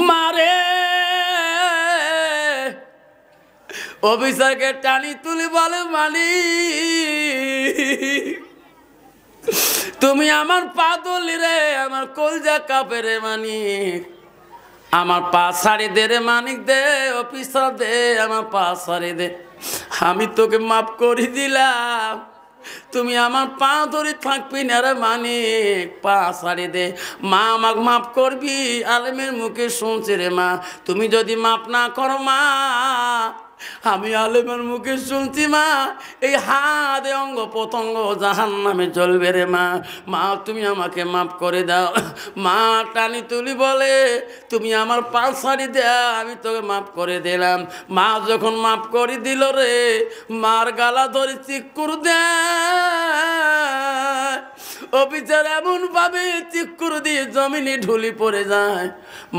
মারে অফিসারকে টানি তুলি বলে মালিক তুমি আমার পা ধরলি রে, আমার কলজা কাঁপে রে মানিক, আমার পা ছাড়ি দে রে মানিক দে, অফিসার দে আমার পা ছাড়ি দে, আমি তোকে মাফ করে দিলাম, তুমি আমার পা ধরে থাকবি না রে মানিক, পা ছাড়ি দে। মা আমাকে মাফ করবি, আলেমের মুখে শুনছে রে মা, তুমি যদি মাফ না করো মা, আমি আলেমের মুখে শুনছি মা, এই হাত অঙ্গ প্রত্যঙ্গ জাহান্নামে জ্বলবে রে মা, মা তুমি আমাকে মাফ করে দাও। মা টানি তুলি বলে তুমি আমার পা ছাড়ি দেয়া, আমি তোকে মাফ করে দিলাম। মা যখন মাফ করে দিল রে, মার গালা ধরে চিক্কুর দেয়, অফিসার এমন ভাবে চিক্কুর দিয়ে জমিনে ঢুলি পড়ে যায়।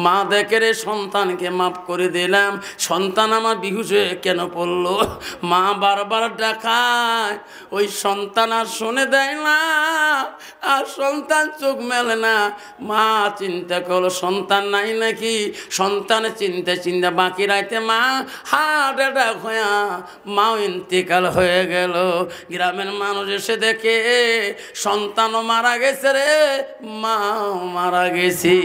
মা দেখে রে সন্তানকে মাফ করে দিলাম, সন্তান আমার বিহুশ হয়ে কেন পড়লো? মা বারবার ডাকায়, ওই সন্তান আর শুনে দেয় না, আর সন্তান চোখ মেলে না। মা চিন্তা করলো সন্তান নাই নাকি, সন্তানের চিন্তা চিন্তা বাকি রাইতে মা হার্ট অ্যাটাক হয়ে মাও ইন্তেকাল হয়ে গেল। গ্রামের মানুষ এসে দেখে সন্তানও মারা গেছে রে, মাও মারা গেছি।